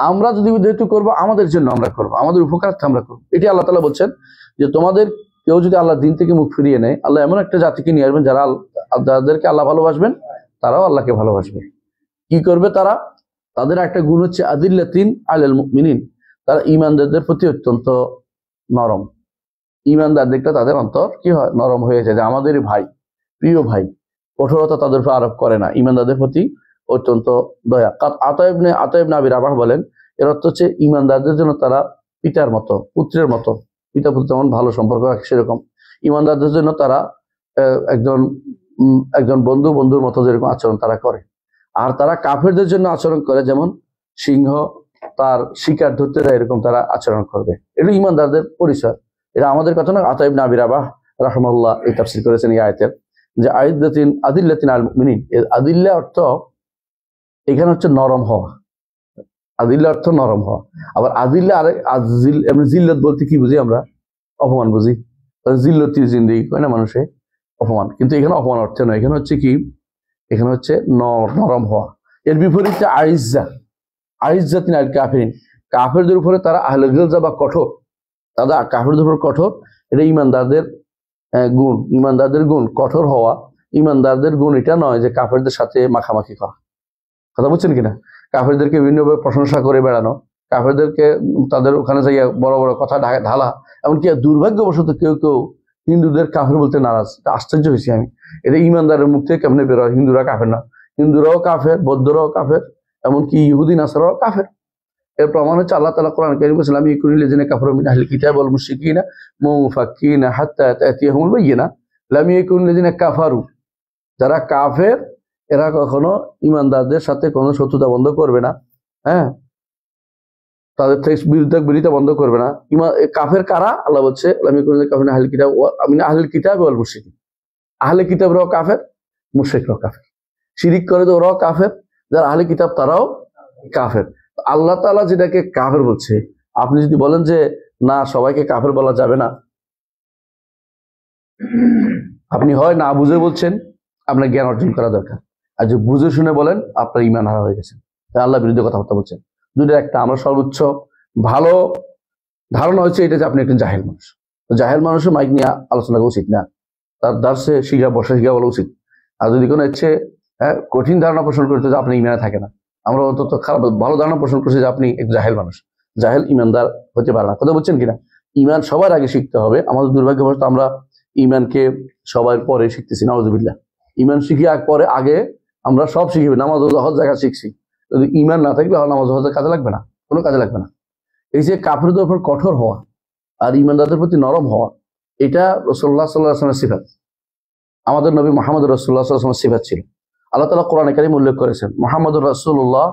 আমরা যদি যেহেতু করবো, আমাদের জন্য আমরা করবো, আমাদের উপকারার্থে আমরা করবো। এটি আল্লাহ তাআলা বলছেন যে তোমাদের কেউ যদি আল্লাহ দিন থেকে মুখ ফিরিয়ে নেয়, আল্লাহ এমন একটা জাতিকে নিয়ে আসবেন যাদেরকে আল্লাহ ভালোবাসবেন, তারাও আল্লাহকে ভালোবাসবে। কি করবে তারা? তাদের একটা গুণ হচ্ছে আদিল্লাতিন আলাল মুমিনিন, তারা ঈমানদারদের প্রতি অত্যন্ত নরম। ঈমানদার দেখলে তাদের অন্তর কি হয়? নরম হয়ে যায়, যে আমাদের ভাই, প্রিয় ভাই। কঠোরতা তাদের উপর আরোপ করে না, ঈমানদারদের প্রতি অত্যন্ত দয়া। আতা ইবনে আবি রাবাহ বলেন, এর অর্থ হচ্ছে ঈমানদারদের জন্য তারা পিতার মতো, পুত্রের মতো। পিতা পুত্র যেমন ভালো সম্পর্ক রাখে, সেরকম ঈমানদারদের জন্য তারা একজন বন্ধুর মতো যেরকম আচরণ তারা করে। আর তারা কাফেরদের জন্য আচরণ করে যেমন সিংহ তার শিকার ধরতে যায়, এরকম তারা আচরণ করবে। এটা ঈমানদারদের পরিচয়। এটা আমাদের কথা না। আতা ইবনে আবি রাবাহ রাহিমাহুল্লাহ এই তাফসীর করেছেন এই আয়াতের, যে আদিল্লাতিন আল মুমিনিন। আদিল্লা অর্থ এখানে হচ্ছে নরম হওয়া। আদিল্লা অর্থ নরম হওয়া। আবার আদিল্লা জিল্লত বলতে কি বুঝি আমরা? অপমান বুঝি। জিল্লতি জিন্দেগি কয় না মানুষে, অপমান। কিন্তু এখানে অপমান অর্থে নয়, এখানে হচ্ছে কি? এখানে হচ্ছে নরম হওয়া। এর বিপরীতে আইজ্জাতিন আল কাফিরিন, কাফেরদের উপরে তারা আহলে গিলজা বা কঠোর, তারা কাফেরদের উপর কঠোর। এটা ঈমানদারদের গুণ। ঈমানদারদের গুণ কঠোর হওয়া। ঈমানদারদের গুণ এটা নয় যে কাফেরদের সাথে মাখামাখি করা। কথা বুঝছেন কিনা? কাফেরদেরকে বিভিন্নভাবে প্রশংসা করে বেড়ানো, কাফেরদেরকে তাদের ওখানে যাইয়া বড় বড় কথা ঢালা। এমনকি দুর্ভাগ্যবশত কেউ কেউ হিন্দুদের কাফের বলতে নারাজ। আশ্চর্য হয়েছি আমি, এটা ঈমানদারের মুখ থেকে কেমনে বের হয়? হিন্দুরা কাফের না? হিন্দুরাও কাফের, বৌদ্ধরাও কাফের, এমনকি ইহুদি নাসারাও কাফের। এর প্রমাণ হচ্ছে আল্লাহ তাআলা কোরআন কারীমে বলেছেন, আমি ইয়াকুনিল্লাযিনা কাফারু মিন আহলিল কিতাবি ওয়াল মুশরিকিনা মুনফাক্কিনা হাত্তা তা'তিয়াহুমুল বায়্যিনা। লাম ইয়াকুনিল্লাযিনা কাফারু, যারা কাফের এরা কখনো ঈমানদারদের সাথে কোনো শত্রুতা বন্ধ করবে না। হ্যাঁ, তাদের থেকে বিরোধিতা বন্ধ করবে না। কাফের কারা? আল্লাহ বলছে লাম ইয়াকুনিল্লাযিনা কাফারু মিন আহলিল কিতাবি মিন আহলিল কিতাবি ওয়াল মুশরিকিন। আহলে কিতাবরাও কাফের, মুশরিকরাও কাফের। শিরিক করে তো ওরাও কাফের, যারা আহলে কিতাব তারাও কাফের। আল্লাহ তাআলা যেটাকে কাফের বলছে, আপনি যদি বলেন যে না সবাইকে কাফের বলা যাবে না, আপনি হয় না বুঝে বলছেন, আপনার জ্ঞান অর্জন করা দরকার। আর যে বুঝে শুনে বলেন, আপনার ঈমান হারা হয়ে গেছে, আল্লাহ বিরুদ্ধে কথাবার্তা বলছেন। দুটো একটা। আমরা সর্বোচ্চ ভালো ধারণা হচ্ছে এটা যে আপনি একজন জাহেল মানুষ। জাহেল মানুষের মাইক নিয়ে আলোচনা করা উচিত না, তার দার্সে শিখা বলা উচিত। আর যদি কোনো ইচ্ছে কঠিন ধারণা পোষণ করতে যে আপনি ঈমানে থাকে না, আমরা অন্তত খারাপ ভালো ধারণা পোষণ করছি যে আপনি এক জাহেল মানুষ। জাহেল ঈমানদার হতে পারে না। কথা বলছেন কিনা? ঈমান সবার আগে শিখতে হবে। আমাদের দুর্ভাগ্যবশত আমরা ঈমানকে সবার পরে শিখতেছি, নাউযুবিল্লাহ। ঈমান শিখি পরে, আগে আমরা সব শিখি, নামাজ হজ জায়গা শিখছি। যদি ঈমান না থাকলে নামাজ হজের কাজে লাগবে না, কোনো কাজে লাগবে না। এই যে কাফেরদের উপর কঠোর হওয়া আর ঈমানদারদের প্রতি নরম হওয়া, এটা রাসূলুল্লাহ সাল্লাল্লাহু আলাইহি ওয়াসাল্লামের সিফাত। আমাদের নবী মুহাম্মদ রাসূলুল্লাহ সাল্লাল্লাহু আলাইহি ওয়াসাল্লামের সিফাত ছিল। আল্লাহ তাআলা কোরআনে কারীমে উল্লেখ করেছেন, মুহাম্মদুর রাসূলুল্লাহ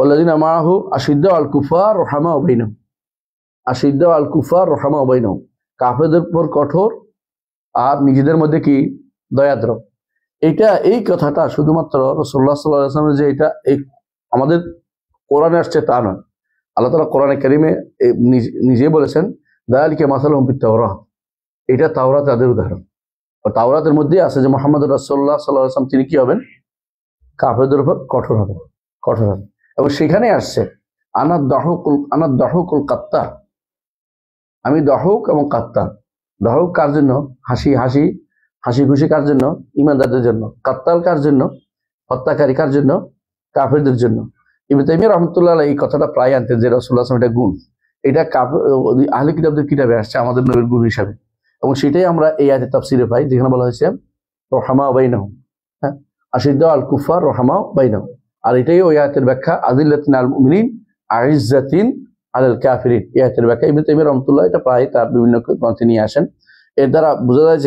ওয়াল্লাযিনা মাআহু আশিদ্দাউ আল কুফার রুহামাউ বাইনাহুম। আশিদ্দাউ আল কুফার রুহামাউ বাইনাহুম, কাফেরদের উপর কঠোর আর নিজেদের মধ্যে কি? দয়াদ্র। এই কথাটা শুধুমাত্র রাসূলুল্লাহ সাল্লাল্লাহু আলাইহি ওয়াসাল্লামের যে এটা এই আমাদের কোরআনে আসছে তা নয়। আল্লাহ তাআলা কোরআনে কারীমে নিজে বলেছেন, যালিকা মাসালুহুম ফিত তাওরাহ, এটা তাওরাত তাদের উদাহরণ। তাওরাতের মধ্যে আছে যে মুহাম্মদুর রাসূলুল্লাহ সাল্লাল্লাহু আলাইহি ওয়াসাল্লাম তিনি কি হবেন? কাফেরদের উপর কঠোর হবেন। এবং সেখানে আসছে আনাদ দাহুকুল কাত্তার, আমি দাহুক এবং কাত্তার। দাহুক কার জন্য? হাসি খুশি কার জন্য? ঈমানদারদের জন্য। কাত্তাল কার জন্য? হত্যাকারী কার জন্য? কাফেরদের জন্য। ইবনে তাইমিয়া রাহমাতুল্লাহ আলাইহি এই কথাটা প্রায় আনতেন যে রাসূলুল্লাহ সাল্লাল্লাহু আলাইহি ওয়াসাল্লাম এটা গুণ, এটা আহলে কিতাবদের কিতাবে আসছে আমাদের নবীর গুণ হিসাবে। এবং সেটাই আমরা এই আয়াতের তাফসীরে পাই, যেখানে বলা হয়েছে রহমা বাইনাহুম। হ্যাঁ, আশিদ্দাউ আল কুফার রহমাউ বাইনাহুম। আর এটাই ওই আয়াতের ব্যাখ্যা, আযিল্লাতিন আলাল মুমিনিন আইজ্জাতিন আলাল কাফিরিন। এই আয়াতের ব্যাখ্যা ইবনে তাইমিয়া রাহমাতুল্লাহ এটা প্রায় তার বিভিন্ন গ্রন্থে নিয়ে আসেন। এর দ্বারা বোঝা যায়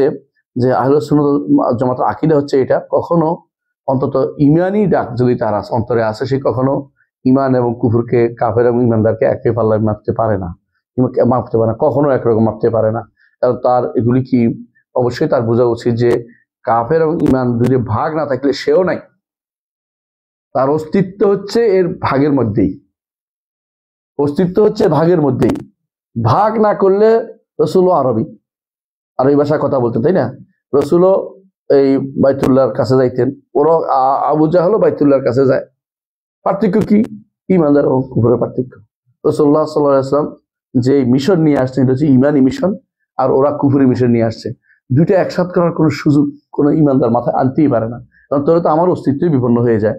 যে আহলুস সুন্নাত ওয়াল জামাতের আকীদা হচ্ছে এটা, কখনো অন্তত ইমানি ডাক যদি তার অন্তরে আসে, সে কখনো ইমান এবং কুফরকে, কাফের এবং ইমানদারকে একই পাল্লায় মাপতে পারে না, কখনো একরকম মাপতে পারে না। কারণ তার এগুলি কি, অবশ্যই তার বোঝা উচিত যে কাফের এবং ইমান দুইটা ভাগ না থাকলে সেও নাই, তার অস্তিত্ব হচ্ছে এর ভাগের মধ্যেই, অস্তিত্ব হচ্ছে ভাগের মধ্যেই। ভাগ না করলে রসুলও আরবি ভাষায় কথা বলতেন, তাই না? রসুলও এই বাইতুল্লাহর কাছে যাইতেন, ওরা আবু জাহলও বাইতুল্লাহর কাছে যায়। পার্থক্য কি? ইমানদার এবং কুফরের পার্থক্য। রাসূলুল্লাহ সাল্লাল্লাহু আলাইহি ওয়াসাল্লাম যে মিশন নিয়ে আসছেন এটা হচ্ছে ইমানি মিশন, আর ওরা কুফরি মিশন নিয়ে আসছে। দুইটা একসাথ করার কোনো সুযোগ কোনো ইমানদার মাথায় আনতেই পারে না, কারণ তাহলে তো আমার অস্তিত্বই বিপন্ন হয়ে যায়।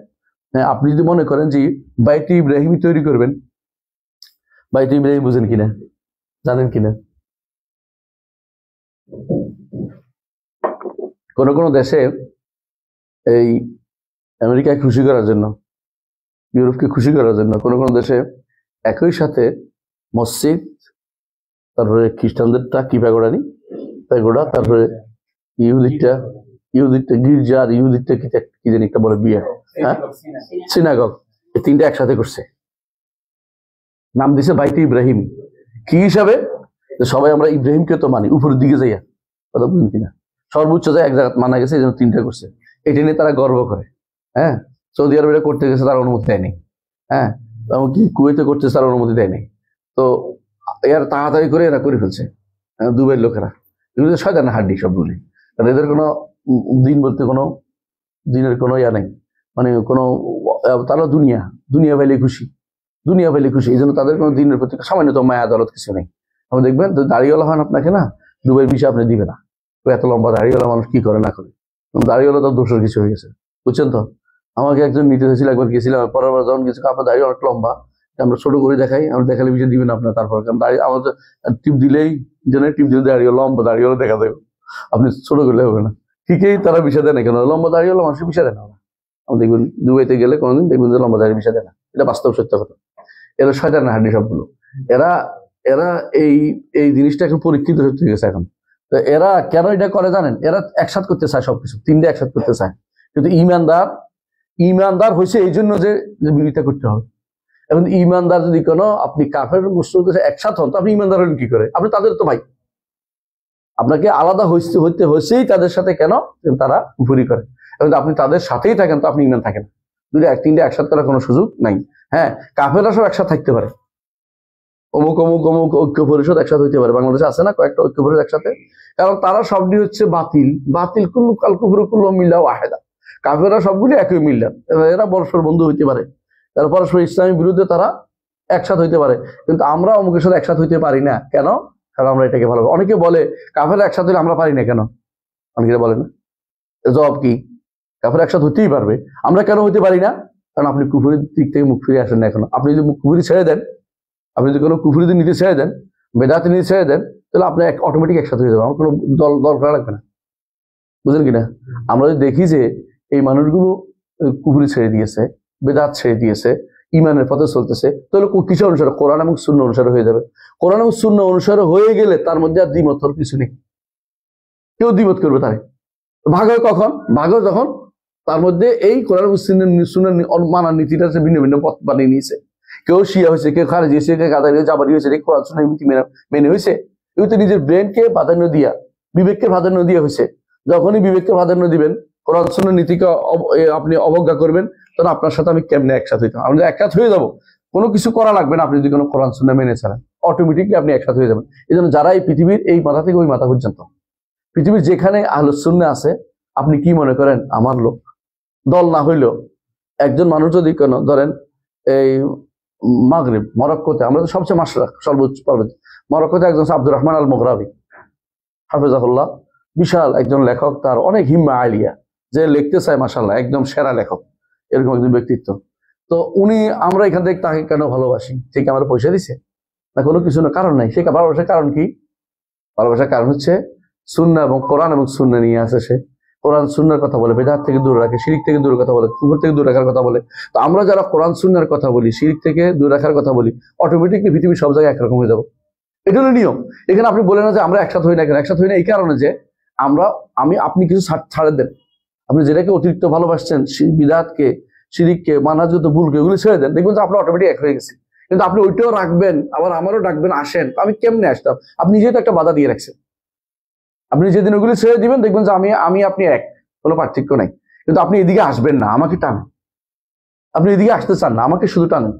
হ্যাঁ, আপনি যদি মনে করেন যে বাইতুল ইব্রাহিম তৈরি করবেন, বাইতুল ইব্রাহিম বুঝেন কিনা, জানেন কিনা? কোন দেশে এই আমেরিকাকে খুশি করার জন্য, ইউরোপকে খুশি করার জন্য কোন দেশে একই সাথে মসজিদ, তারপরে খ্রিস্টানদেরটা কি প্যাগোডানি প্যাগোডা, তারপরে ইহুদিটা গির্জা, আর ইহুদিটা কি জানি একটা বলে বিয়ে, হ্যাঁ সিনাগগ, এই তিনটা একসাথে করছে, নাম দিছে বাইতুল ইব্রাহিম। কি হিসাবে? সবাই আমরা ইব্রাহিমকে তো মানি, উপরের দিকে যাইয়া, কথা বুঝেন কিনা, সর্বোচ্চ যায় এক জায়গায় মানা গেছে, এই জন্য তিনটা করছে। এটা নিয়ে তারা গর্ব করে। হ্যাঁ, সৌদি আরবে করতে গেছে, তার অনুমতি দেয়নি। হ্যাঁ, এমনকি কুয়েতে করতে তার অনুমতি দেয়নি। তো এর তাড়াতাড়ি করে এরা করে ফেলছে দুবাইয়ের লোকেরা। এগুলো শয়তানের হাড্ডি সবগুলি, কারণ এদের কোনো দিন বলতে কোনো দিনের কোনো ইয়া নেই, মানে কোনো, তারা দুনিয়া পাইলে খুশি, এই জন্য তাদের কোনো দিনের প্রতি সামান্যতম মায়া আদালত কিছু নেই। আপনি দেখবেন দাড়িওয়ালা হন আপনাকে না, দুবাইয়ের ভিসা আপনি দিবে না। এত লম্বা দাড়িওয়ালা মানুষ কি করে না করে, দাড়িওয়ালা তো দোষের কিছু হয়ে গেছে, বুঝছেন তো? আমাকে একজন নিতে হয়েছিল, একবার গেছিলাম, পরের বার যখন কিছু আপনার দাড়ি অনেক লম্বা, আমরা ছোট করে দেখাই, আমরা দেখালে ভিসা দিবেন আপনার। তারপর আমাদের টিপ দিলেই টিপ দিলে দাঁড়িয়ে লম্বা দাঁড়িয়ে দেখা দেবে, আপনি ছোট করলে হবে না। ঠিকই তারা ভিসা দেয় না, কেন? লম্বা দাঁড়িয়ে মানুষের ভিসা দেয় না। আপনি দেখবেন দুবাইতে গেলে কোনোদিন দেখবেন যে লম্বা দাঁড়িয়ে ভিসা দেয় না, এটা বাস্তব সত্য কথা। এরা শয়তানের হাড্ডি সবগুলো। এরা এই জিনিসটা এখন পরীক্ষিত হয়ে গেছে এখন। তো এরা কেন এটা করে জানেন? এরা একসাথ করতে চায় সবকিছু, তিনটে একসাথ করতে চায়, কিন্তু ইমানদার হয়েছে এই জন্য যে বিরোধিতা করতে হবে। এখন ইমানদার যদি কোনো, আপনি কাফের মুসলিমদের একসাথ হন, তো আপনি ইমানদার হলেন কি করে? আপনি তাদের তো ভাই, আপনাকে আলাদা হইতে হয়েছেই তাদের সাথে। কেন? তারা কুফরি করে। এবং আপনি তাদের সাথেই থাকেন, তো আপনি ইমান থাকেন। তিনটে একসাথ করার কোনো সুযোগ নাই। হ্যাঁ, কাফেররা সব একসাথ থাকতে পারে, অমুক ঐক্য পরিষদ একসাথে হইতে পারে, বাংলাদেশে আছে না কয়েকটা ঐক্য পরিষদ একসাথে, কারণ তারা সবটি হচ্ছে বাতিল কুল্লু কাল কুফরু কুল্লু মিল্লা ওয়াহিদা। কাফেররা সবগুলি একই মিল্লা, এরা পরস্পর বন্ধু হইতে পারে, তারা পরস্পর ইসলামের বিরুদ্ধে তারা একসাথ হইতে পারে, কিন্তু আমরা অমুকের সাথে একসাথ হইতে পারি না। কেন? কারণ আমরা এটাকে ভালো। অনেকে বলে কাফেররা একসাথ হইলে আমরা পারি না, কেন? অনেকে বলে না, জবাব কি? কাফেররা একসাথ হইতেই পারবে, আমরা কেন হইতে পারি না? কারণ আপনি কুফরির দিক থেকে মুখ ফিরে আসেন না এখনো। আপনি যদি কুফরি ছেড়ে দেন, আপনি যদি কোনো কুফরিদের নীতি ছেড়ে দেন, বেদাতে নীতি ছেড়ে দেন, তাহলে আপনি অটোমেটিক একসাথে হয়ে যাবেন, আমার কোনো দল করা লাগবে না, বুঝলেন কিনা? আমরা যদি দেখি যে এই মানুষগুলো কুফরি ছেড়ে দিয়েছে, বেদাত ছেড়ে দিয়েছে, ইমানের পথে চলতেছে, তাহলে কিসের অনুসারে? কোরআন এবং শূন্য অনুসারে হয়ে যাবে। কোরআন এবং শূন্য অনুসারে হয়ে গেলে তার মধ্যে আর দ্বিমত হওয়ার কিছু নেই, কেউ দ্বিমত করবে তারে। ভাগ হয় কখন? ভাগ হয় যখন তার মধ্যে এই কোরআন এবং শূন্যের মানার নীতিটা ভিন্ন ভিন্ন পথ বানিয়ে নিয়েছে। কেউ শিয়া হয়েছে, কেউ খারেজি হয়েছে, কেউ গাদারি জাবারি হয়েছে, কোরআন শূন্যের নীতি মেনে হয়েছে। এগুলো তো নিজের ব্রেনকে প্রাধান্য দিয়া, বিবেককে প্রাধান্য দিয়ে হয়েছে। যখনই বিবেককে প্রাধান্য দিবেন, কোরআন শূন্যের নীতিকে আপনি অবজ্ঞা করবেন, তখন আপনার সাথে আমি কেমনে একসাথ হইতাম? আমরা একসাথ হয়ে যাবো, কোনো কিছু করা লাগবে না। আপনি যদি কোনো কোরআন শূন্য মেনে চালান, অটোমেটিকলি আপনি একসাথ হয়ে যাবেন। এই জন্য যারা এই পৃথিবীর এই মাথা থেকে ওই মাথা পর্যন্ত, পৃথিবীর যেখানে আহলুস সুন্নাহ আছে, আপনি কি মনে করেন আমার লোক? দল না হইলেও একজন মানুষ যদি কোনো, ধরেন এই মাগরিব মরক্কোতে, আমরা তো সবচেয়ে মাশরাক সর্বোচ্চ পর্বত, মরক্কোতে একজন আব্দুর রহমান আল মুগরাবি হাফেজাহুল্লাহ, বিশাল একজন লেখক, তার অনেক হিম্মা আলিয়া, যে লিখতে চায় মাশাআল্লাহ, একদম সেরা লেখক, এরকম একজন ব্যক্তিত্ব। তো উনি, আমরা এখান থেকে তাকে কেন ভালোবাসি? ঠিক আমার পয়সা দিছে না, কোনো কিছু না, কারণ নাই। সে ভালোবাসার কারণ কি? ভালোবাসার কারণ হচ্ছে সুন্নাহ এবং কোরআন এবং সুন্নাহ নিয়ে আসে সে। কোরআন সুন্নাহর কথা বলে, বেদাত থেকে দূরে রাখে, শিরিক থেকে দূরে কথা বলে, কুফর থেকে দূরে রাখার কথা বলে। তো আমরা যারা কোরআন সুন্নাহর কথা বলি, শিরিক থেকে দূরে রাখার কথা বলি, অটোমেটিকলি পৃথিবীর সব জায়গায় একরকম হয়ে যাবো। এটা হলো নিয়ম। এখানে আপনি বলেন না যে আমরা একসাথে হই না, কেন একসাথে হই না? এই কারণে যে আপনি কিছু ছাড়ে দেন। আপনি যেটাকে অতিরিক্ত ভালোবাসছেন, বিদাতকে, শিরিককে, মানহাজগত ভুলকে, ওগুলো ছেড়ে দেন, দেখবেন যে আপনার অটোমেটিক এক হয়ে গেছে। কিন্তু আপনি ওইটাও রাখবেন, আবার আমারও ডাকবেন, আসেন, আমি কেমনে আসতাম? আপনি যেহেতু একটা বাধা দিয়ে রাখছেন। আপনি যেদিন ওগুলি ছেড়ে দিবেন, দেখবেন যে আমি আপনি এক, কোনো পার্থক্য নাই। কিন্তু আপনি এদিকে আসবেন না, আমাকে টানেন। আপনি এদিকে আসতে চান না, আমাকে শুধু টানেন।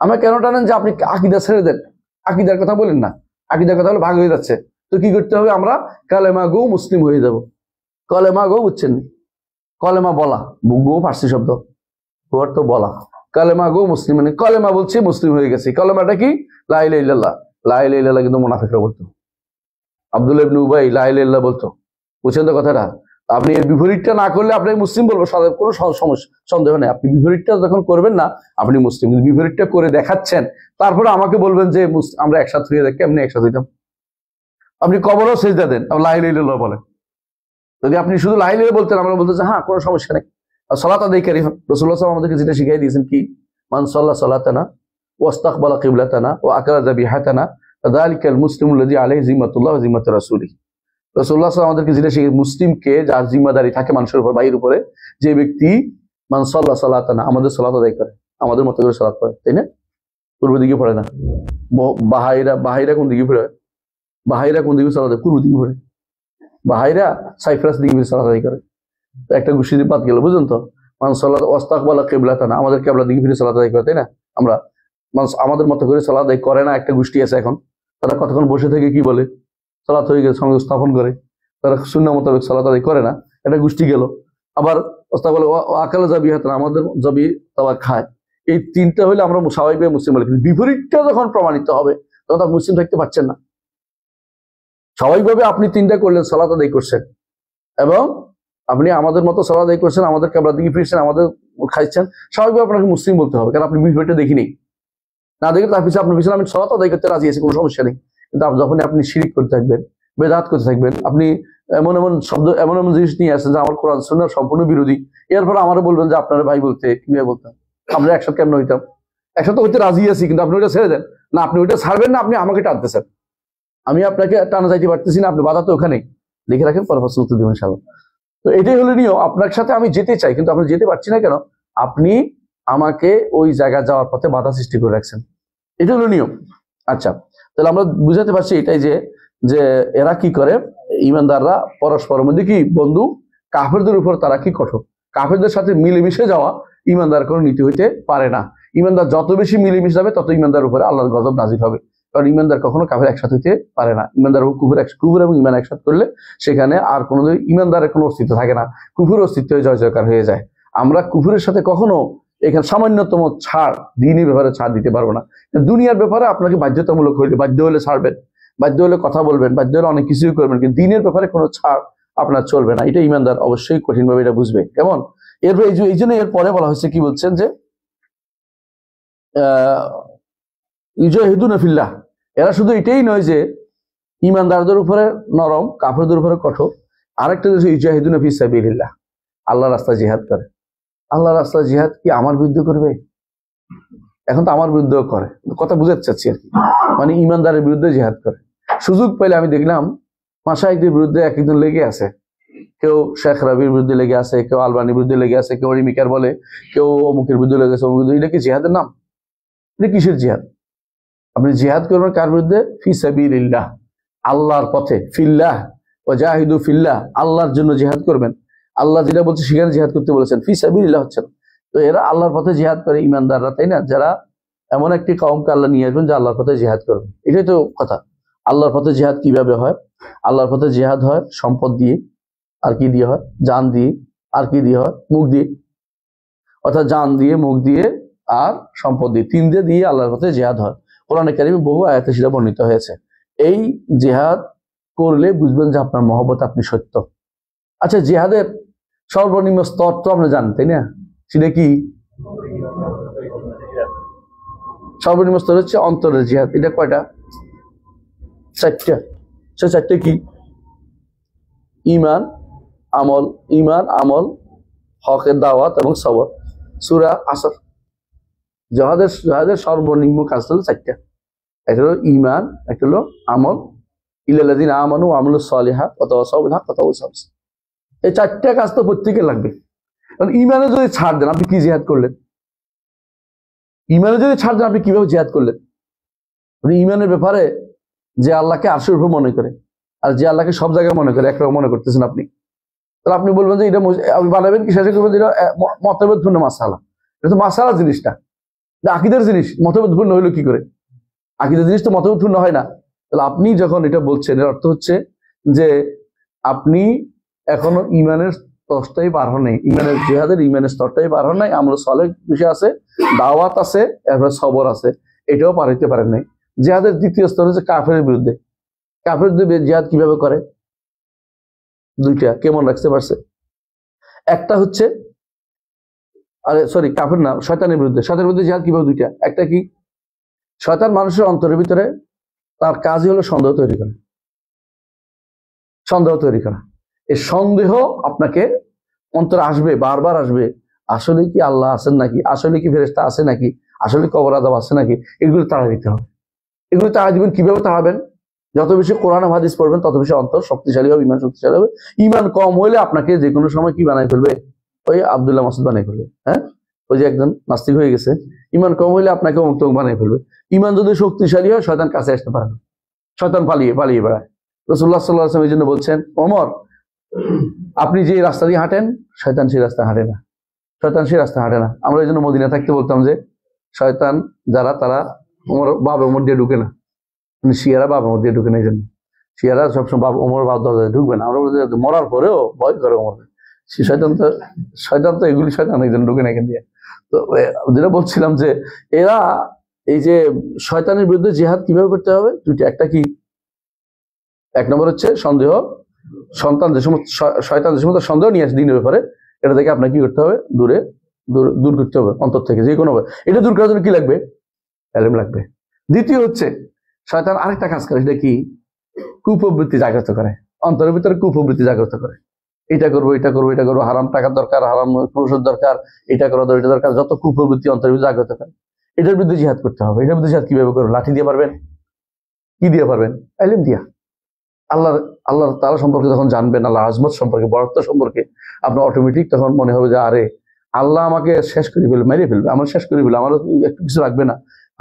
আমাকে কেন টানেন? যে আপনি আকীদা ছেড়ে দেন, আকীদার কথা বলেন না। আকীদার কথা হলে ভাগ হয়ে যাচ্ছে। তো কি করতে হবে? আমরা কালেমা গো মুসলিম হয়ে যাব। কলেমা গো বুঝছেন? কলেমা বলা, গো ফার্সি শব্দ, গোর তো বলা। কালেমা গো মুসলিম, মানে কলেমা বলছি, মুসলিম হয়ে গেছি। কলেমাটা কি? লা ইলাহা ইল্লাল্লাহ। লা ইলাহা ইল্লাল্লাহ কিন্তু মুনাফিকরা বলতো। আব্দুল্লাহ ইবনে উবাই লা ইলাহা ইল্লাল্লাহ বলতো। বুঝছেন তো কথাটা? আপনি এর বিপরীতটা না করলে আপনি মুসলিম বলবো, কোনো সমস্যা, সন্দেহ নেই। আপনি বিপরীতটা যখন করবেন না, আপনি মুসলিম। বিপরীতটা করে দেখাচ্ছেন, তারপরে আমাকে বলবেন যে আমরা একসাথে হয়ে যাই। কেমনি একসাথে হইতাম? আপনি কবরও সেজদা দেন, লা ইলাহা ইল্লাল্লাহ বলেন। যদি আপনি শুধু লা ইলাহা ইল্লাল্লাহ বলতেন, আমরা বলতেন যে হ্যাঁ, কোনো সমস্যা নেই। আর সালাত আদায়কারী হন। রাসূলুল্লাহ সাল্লাল্লাহু আলাইহি ওয়াসাল্লাম আমাদেরকে যেটা শিখিয়ে দিয়েছেন কি, মান সাল্লা সালাতানা ওয়া ইসতাকবালা কিবলাতানা ওয়া আকালা যাবিহাতানা ফাযালিকাল মুসলিমুল্লাযী আলাইহি জিম্মাতুল্লাহ ওয়া জিম্মাতু রাসূলিহি। রাসূলুল্লাহ সাল্লাল্লাহু আলাইহি ওয়াসাল্লাম আমাদেরকে যেটা শিখিয়ে, মুসলিমকে যার জিম্মাদারি থাকে মানুষের উপর, ভাইয়ের উপরে, যে ব্যক্তি মান সাল্লা সালাতানা, আমাদের সালাত আদায় করে, আমাদের মতো করে সালাত পড়ে, তাই না? পূর্ব দিকে পড়ে না। বাহাইরা কোন দিকে পড়ে? বাহাইরা কোন দিকে সালাত? পূর্ব দিকে পড়ে। বাহাইরা সাইপ্রাস দিকে সালাত আদায় করে। একটা গোষ্ঠী বাদ গেল, বুঝলেন তো? মানুষ সালাত ওয়াস্তাকবালা কিবলাতানা, আমাদের কিবলা দিকে ফিরে সালাত আদায় করে, তাই না? আমরা মানুষ আমাদের মতো করে সালাত আদায় করে না। একটা গোষ্ঠী আছে এখন, তারা কতক্ষণ বসে থেকে কি বলে, সালাত হয়ে গেছে, সঙ্গে স্থাপন করে, তারা সুন্নাহ মোতাবেক সালাত আদায় করে না। একটা গোষ্ঠী গেল। আবার ওয়াস্তাকবালা আকালা যাবিহাতানা, আমাদের জবি তাওয়া খায়। এই তিনটা হলে আমরা স্বাভাবিকভাবে মুসলিম বলি। কিন্তু বিপরীতটা যখন প্রমাণিত হবে, তখন আপনি মুসলিম থাকতে পারছেন না। স্বাভাবিকভাবে আপনি তিনটা করলেন, সালাত আদায় করছেন, এবং আপনি আমাদের মতো সালাত আদায় করছেন, আমাদের কিবলা দিকে ফিরছেন, আমাদের খাইছেন, স্বাভাবিকভাবে আপনাকে মুসলিম বলতে হবে, কারণ আপনি বিপরীতটা দেখিনি। না দেখে তার পিছনে আপনার পিছনে আমি সালাত আদায় করতে রাজি আছি, কোনো সমস্যা নেই। কিন্তু যখন আপনি শিরিক করতে থাকবেন, বেদাত করতে থাকবেন, আপনি এমন এমন শব্দ, এমন এমন জিনিস নিয়ে আসেন যে আমার কোরআন সুন্নাহর সম্পূর্ণ বিরোধী, এরপর আমারও বলবেন যে আপনারা ভাই বলতে কিভাবে বলতাম, আমরা একসাথে কেমন হইতাম? একসাথে হইতে রাজি আছি, কিন্তু আপনি ওইটা ছেড়ে দেন না। আপনি ওইটা ছাড়বেন না, আপনি আমাকে টানতেছেন। আমি আপনাকে টানা যাইতে পারতেছি না, আপনি বাধা তো ওখানেই। লিখে রাখেন, পরপর উত্তর দিবেন ইনশাআল্লাহ। তো এটাই হলো নিয়ম। আপনার সাথে আমি যেতে চাই, কিন্তু আপনি যেতে পারছি না কেন? আপনি আমাকে ওই জায়গায় যাওয়ার পথে বাধা সৃষ্টি করে রাখছেন। এটা হলো নিয়ম। আচ্ছা, তাহলে আমরা বুঝাতে পারছি এটাই যে এরা কি করে, ইমানদাররা পরস্পরের মধ্যে কি বন্ধু, কাফেরদের উপর তারা কি কঠোর। কাফেরদের সাথে মিলেমিশে যাওয়া ইমানদার কোনো নীতি হইতে পারে না। ইমানদার যত বেশি মিলেমিশে যাবে, তত ইমানদার উপরে আল্লাহর গজব নাজিল হবে। কারণ ইমানদার কখনো কাফের একসাথে হইতে পারে না। ইমানদার কুফর এবং ইমান একসাথে করলে সেখানে আর কোনোদিন ইমানদারের কোনো অস্তিত্ব থাকে না, কুফুর অস্তিত্ব জয় জয়কার হয়ে যায়। আমরা কুফুরের সাথে কখনো এখানে সামান্যতম ছাড়, দিনের ব্যাপারে ছাড় দিতে পারবো না। দুনিয়ার ব্যাপারে আপনাকে বাধ্যতামূলক হইলে, বাধ্য হলে ছাড়বেন, বাধ্য হলে কথা বলবেন, বাধ্য হলে অনেক কিছুই করবেন, কিন্তু দিনের ব্যাপারে কোনো ছাড় আপনার চলবে না। এটা ইমানদার অবশ্যই কঠিনভাবে এটা বুঝবে। কেমন? এরপর এই জন্য এরপরে বলা হয়েছে, কি বলছেন যে ইউজাহিদুনা ফিল্লাহ, এরা শুধু এটাই নয় যে ইমানদারদের উপরে নরম, কাফেরদের উপরে কঠোর, আরেকটা হচ্ছে ইউজাহিদুনা ফি সাবিলিল্লাহ, আল্লাহর রাস্তায় জিহাদ করে। আল্লাহর রাস্তায় জিহাদ কি আমার বিরুদ্ধে করবে? এখন তো আমার বিরুদ্ধেও করে, কথা বুঝাতে চাচ্ছি আর কি। মানে ইমানদারের বিরুদ্ধে জিহাদ করে। সুযোগ পেলে আমি দেখলাম মাশায়েখদের বিরুদ্ধে এক একজন লেগে আছে। কেউ শেখ রাবির বিরুদ্ধে লেগে আছে, কেউ আলবানির বিরুদ্ধে লেগে আছে, কেউ রিমিকার বলে, কেউ অমুকের বিরুদ্ধে লেগে আছে, অমুক। এটা কি জিহাদের নাম? এটা কিসের জিহাদ? আপনি জিহাদ করবেন কার বিরুদ্ধে? ফি সাবিলিল্লাহ, আল্লাহর পথে। ফিল্লাহ ওয়া জাহিদু ফিল্লাহ, আল্লাহর জন্য জিহাদ করবেন। আল্লাহ যেটা বলছে সেখানে জিহাদ করতে বলেছেন, ফি সাবিলিল্লাহ হচ্ছে না। তো এরা আল্লাহর পথে জিহাদ করে ইমানদাররা, তাই না? যারা এমন একটি কওমকে আল্লাহ নিয়ে আসবেন যে আল্লাহর পথে জিহাদ করবে। এটাই তো কথা। আল্লাহর পথে জিহাদ কিভাবে হয়? আল্লাহর পথে জিহাদ হয় সম্পদ দিয়ে, আর কি দিয়ে হয়? জান দিয়ে। আর কি দিয়ে হয়? মুখ দিয়ে। অর্থাৎ জান দিয়ে, মুখ দিয়ে, আর সম্পদ দিয়ে, তিন দিয়ে আল্লাহর পথে জিহাদ হয়। কোরআনে কারিমে বহু আয়াতে সেটা বর্ণিত হয়েছে। এই জিহাদ করলে বুঝবেন যে আপনার মহব্বত, আপনি সত্য। আচ্ছা, জিহাদের সর্বনিম্ন স্তর তো আপনি জানেন, তাই না? সেটা কি? সর্বনিম্ন স্তর হচ্ছে অন্তরের জিহাদ। এটা কয়টা? চারটা। সে চারটে কি? ঈমান, আমল, ইমান, আমল, হকের দাওয়াত এবং সবর। সূরা আসর। জিহাদের সর্বনিম্ন কাজ হলো চারটা। একটা হলো ইমান, একটা হলো আমল, ইল্লাল্লাযিনা আমানু ওয়া আমিলুস সলিহাত ওয়া তাওয়াসাউ বিল হক ওয়া তাওয়াসাউ বিস সাবর। এই চারটা কাজ তো প্রত্যেকের লাগবে। কারণ ইমানে যদি ছাড় দেন, আপনি কি জিহাদ করলেন? ইমানে যদি ছাড় দেন, আপনি কিভাবে জিহাদ করলেন? ইমানের ব্যাপারে যে আল্লাহকে আরশের উপর মনে করে, আর যে আল্লাহকে সব জায়গায় মনে করে একরকম মনে করতেছেন আপনি, তাহলে আপনি বলবেন যে এটা আপনি বানাবেন কি, শেষে করবেন এটা মতভেদপূর্ণ মাসালা। এটা তো মাসালা জিনিসটা, আকীদার জিনিস, মতভেদপূর্ণ হইলো কি করে? আকীদার জিনিস তো মতভেদপূর্ণ হয় না। তাহলে আপনি যখন এটা বলছেন, এর অর্থ হচ্ছে যে আপনি এখনো ইমানের স্তরটাই পার হন নাই, ইমানের জিহাদের ইমানের স্তরটাই পার হন নাই। আমল সালেহ বিষয় আছে, দাওয়াত আছে, এরপরে সবর আছে, এটাও পার হইতে পারেন নাই। জিহাদের দ্বিতীয় স্তর হচ্ছে কাফেরের বিরুদ্ধে। কাফের বিরুদ্ধে জিহাদ কিভাবে করে? দুইটা কেমন রাখতে পারছে? একটা হচ্ছে কাফের না, শয়তানের বিরুদ্ধে। শয়তানের বিরুদ্ধে জিহাদ কিভাবে? দুইটা। একটা কি, শয়তান মানুষের অন্তরের ভিতরে তার কাজই হলো সন্দেহ তৈরি করা। সন্দেহ তৈরি করা, এই সন্দেহ আপনাকে অন্তরে আসবে, বারবার আসবে। আসলে কি আল্লাহ আছেন নাকি? আসলে কি ফেরেশতা আছে নাকি? আসলে কবর আযাব আছে নাকি? এগুলো তাড়া দিতে হবে। এগুলো তাড়া দিবেন কিভাবে? তাড়াবেন, যত বেশি কোরআন হাদিস পড়বেন তত বেশি অন্তর শক্তিশালী হবে, ইমান শক্তিশালী হবে। ইমান কম হলে আপনাকে যে কোনো সময় কি বানাই ফেলবে? ওই আব্দুল্লাহ মাসুদ বানাই ফেলবে। হ্যাঁ, ওই যে একজন নাস্তিক হয়ে গেছে, ইমান কম হলে আপনাকে অমুক তমুক বানাই ফেলবে। ইমান যদি শক্তিশালী হয়, শয়তান কাছে আসতে পারে না, শয়তান পালিয়ে বেড়ায়। রাসূলুল্লাহ সাল্লাল্লাহু আলাইহি ওয়াসাল্লাম এই জন্য বলছেন, ওমর, আপনি যে রাস্তা দিয়ে হাঁটেন, শয়তান সেই রাস্তা হাঁটে না, শয়তান সেই রাস্তা হাঁটে না। আমরা এই জন্য মদিনা থাকতে বলতাম যে শয়তান যারা, তারা বাবার মধ্যে ঢুকে না, শিয়ারা বাবার মধ্যে ঢুকে না। এই জন্য শিয়ারা সবসময় ওমর বাদ দরজায় ঢুকবে না। আমরা মরার পরেও ভয় করে ওমর। শয়তান তো এগুলি শয়তান, এই জন্য ঢুকে না এখান দিয়ে। তো যেটা বলছিলাম যে এরা এই যে শয়তানের বিরুদ্ধে জিহাদ কিভাবে করতে হবে? দুইটা। একটা কি, এক নম্বর হচ্ছে সন্দেহ। শয়তান যে সমস্ত সন্দেহ নিয়ে আসে দিনের ব্যাপারে, এটা থেকে আপনাকে কি করতে হবে? দূর করতে হবে অন্তর থেকে, যে কোনো। এটা দূর করার জন্য কি লাগবে? ইলম লাগবে। দ্বিতীয় হচ্ছে শয়তান আরেকটা কাজ করে, সেটা কি? কুপ্রবৃত্তি জাগ্রত করে, অন্তরের ভিতরে কুপ্রবৃত্তি জাগ্রত করে। এটা করবো, এটা করবো, এটা করবো, হারাম টাকার দরকার, হারাম পুরুষের দরকার, এটা করা দরকার, এটা দরকার, যত কুপ্রবৃত্তি অন্তরের ভিতরে জাগ্রত করে, এটার বিরুদ্ধে জিহাদ করতে হবে। এটার বিরুদ্ধে জিহাদ কিভাবে করবেন? লাঠি দিয়ে পারবেন? কি দিয়ে পারবেন? ইলম দিয়া। আল্লাহ তাআলা সম্পর্কে যখন জানবেন, আল্লাহ আজমত সম্পর্কে, বড়ত্ব সম্পর্কে, আপনার অটোমেটিক তখন মনে হবে যে আরে আল্লাহ আমাকে শেষ করে ফেলবে, মেরে ফেলবে, আমার শেষ করে ফেলবে, আমার একটু কিছু রাখবে না,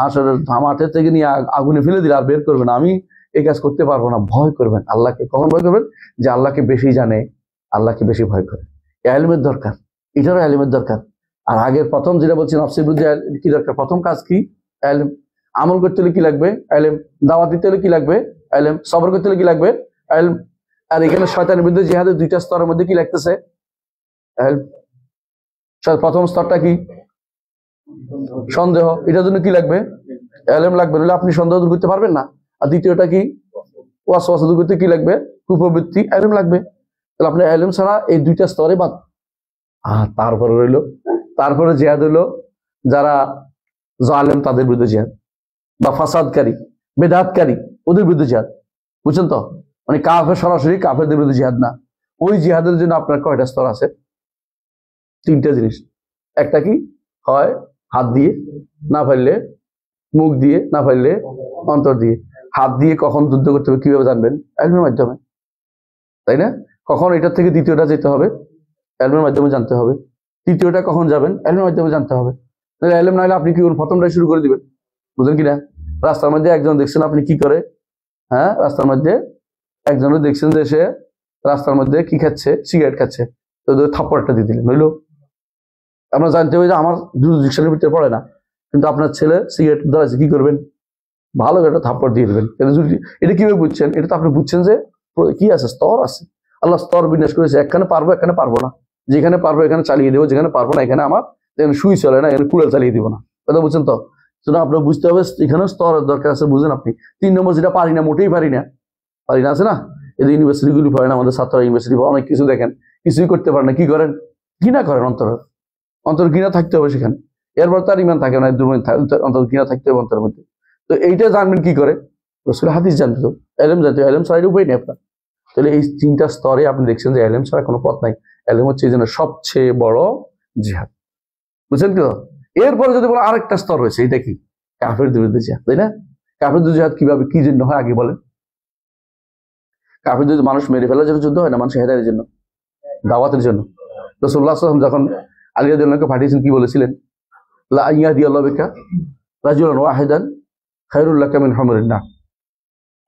আসলে হাতের থেকে নিয়ে আগুনে ফেলে দিলে আর বের করবে না, আমি এই কাজ করতে পারবো না। ভয় করবেন আল্লাহকে। কখন ভয় করবেন? যে আল্লাহকে বেশি জানে, আল্লাহকে বেশি ভয় করে। ইলমের দরকার, এটারও ইলমের দরকার। আর আগের প্রথম যেটা বলছি, নফসের বিরুদ্ধে কি দরকার? প্রথম কাজ কি? ইলম। আমল করতে হলে কি লাগবে? ইলম। দাওয়াত দিতে হলে কি লাগবে? ইলম। সবর করতে হলে কি লাগবে? ইলম। আর এখানে শয়তানের বিরুদ্ধে জিহাদের দুইটা স্তরের মধ্যে কি লাগতেছে? ইলম। প্রথম স্তরটা কি? সন্দেহ। এটার জন্য কি লাগবে? ইলম লাগবে, নইলে আপনি সন্দেহ দূর করতে পারবেন না। আর দ্বিতীয়টা কি? ওয়াসওয়াসা দূর করতে কি লাগবে? কুপ্রবৃত্তি, ইলম লাগবে। তাহলে আপনি ইলম ছাড়া এই দুইটা স্তরে বাদ। তারপরে জিহাদ হইলো যারা জালেম, তাদের বিরুদ্ধে জিহাদ, বা ফাসাদকারী, বেদাতকারী, ওদের বিরুদ্ধে জিহাদ। বুঝছেন তো? মানে কাফের, সরাসরি কাফেরদের বিরুদ্ধে জিহাদ না। ওই জিহাদের জন্য আপনার কয়টা স্তর আছে? তিনটা জিনিস। একটা কি? হয় হাত দিয়ে, না পারলে মুখ দিয়ে, না পারলে অন্তর দিয়ে। হাত দিয়ে কখন যুদ্ধ করতে হবে কিভাবে জানবেন? ইলমের মাধ্যমে, তাই না? কখন এটার থেকে দ্বিতীয়টা যেতে হবে? ইলমের মাধ্যমে জানতে হবে। তৃতীয়টা কখন যাবেন? ইলমের মাধ্যমে জানতে হবে। ইলম না হলে আপনি কি প্রথমটাই শুরু করে দিবেন? বুঝলেন কিনা? রাস্তার মধ্যে একজন দেখছেন আপনি কি করে, হ্যাঁ, রাস্তার মধ্যে একজনের দেখছেন যে সে রাস্তার মধ্যে কি খাচ্ছে? সিগারেট খাচ্ছে। তো থাপ্পড়টা দিয়ে দিলেন, নইলো আপনার জানতে হবে যে আমার জুরিসডিকশনের ভিতরে পড়ে না, কিন্তু আপনার ছেলে সিগারেট ধরাচ্ছে, কি করবেন? ভালো একটা থাপ্পড় দিয়ে দেবেন। এটা কিভাবে বুঝছেন? এটা তো আপনি বুঝছেন যে কি আছে, স্তর আছে। আল্লাহ স্তর বিন্যাস করেছে, এখানে পারবো, এখানে পারবো না। যেখানে পারবো এখানে চালিয়ে দেবো, যেখানে পারবো না এখানে আমার যেখানে সুই চলে না, এখানে কুড়াল চালিয়ে দিব না। কথা বুঝছেন তো? আপনার বুঝতে হবে এখানে স্তরের দরকার আছে, বুঝেন আপনি। 3 নম্বর যেটা পারি না, মোটেই পারি না আছে না, এই ইউনিভার্সিটি গুলি পড়ে না, আমাদের ছাত্ররা ইউনিভার্সিটি অনেক কিছু দেখেন, কিছুই করতে পারে না। কি করেন? ঘৃণা করেন। অন্তর ঘৃণা থাকতে হবে সেখানে, এরপর তার ইমান থাকে না, অন্তর ঘৃণা থাকতে হবে অন্তরের মধ্যে। তো এইটা জানবেন কি করে? রাসূলের হাদিস জানতে তো, ইলম জানতে, ইলম ছাড়া উপায় নেই আপনার। তাহলে এই 3টা স্তরে আপনি দেখছেন যে এলেম ছাড়া কোনো পথ নাই। এলেম হচ্ছে এই জন্য সবচেয়ে বড় জিহাদ, বুঝছেন কি? এরপরে যদি বলো আরেকটা স্তর রয়েছে, এটা কি? কাফেরদের বিরুদ্ধে জিহাদ, তাই না? কাফেরদের জিহাদ কিভাবে, কি জন্য হয় আগে বলেন? কাফেরদের মানুষ মেরে ফেলার জন্য যুদ্ধ হয় না, মানুষ হেদায়েতের জন্য, দাওয়াতের জন্য। রাসূলুল্লাহ সাল্লাল্লাহু আলাইহি ওয়াসাল্লাম যখন আলী রাদিয়াল্লাহু আনহুকে পাঠিয়েছেন কি বলেছিলেন? লা ইয়াহদিয়াল্লাহু বিকা রাজুলান ওয়াহিদান খায়রুল লাকা মিন হুমরিন নাম।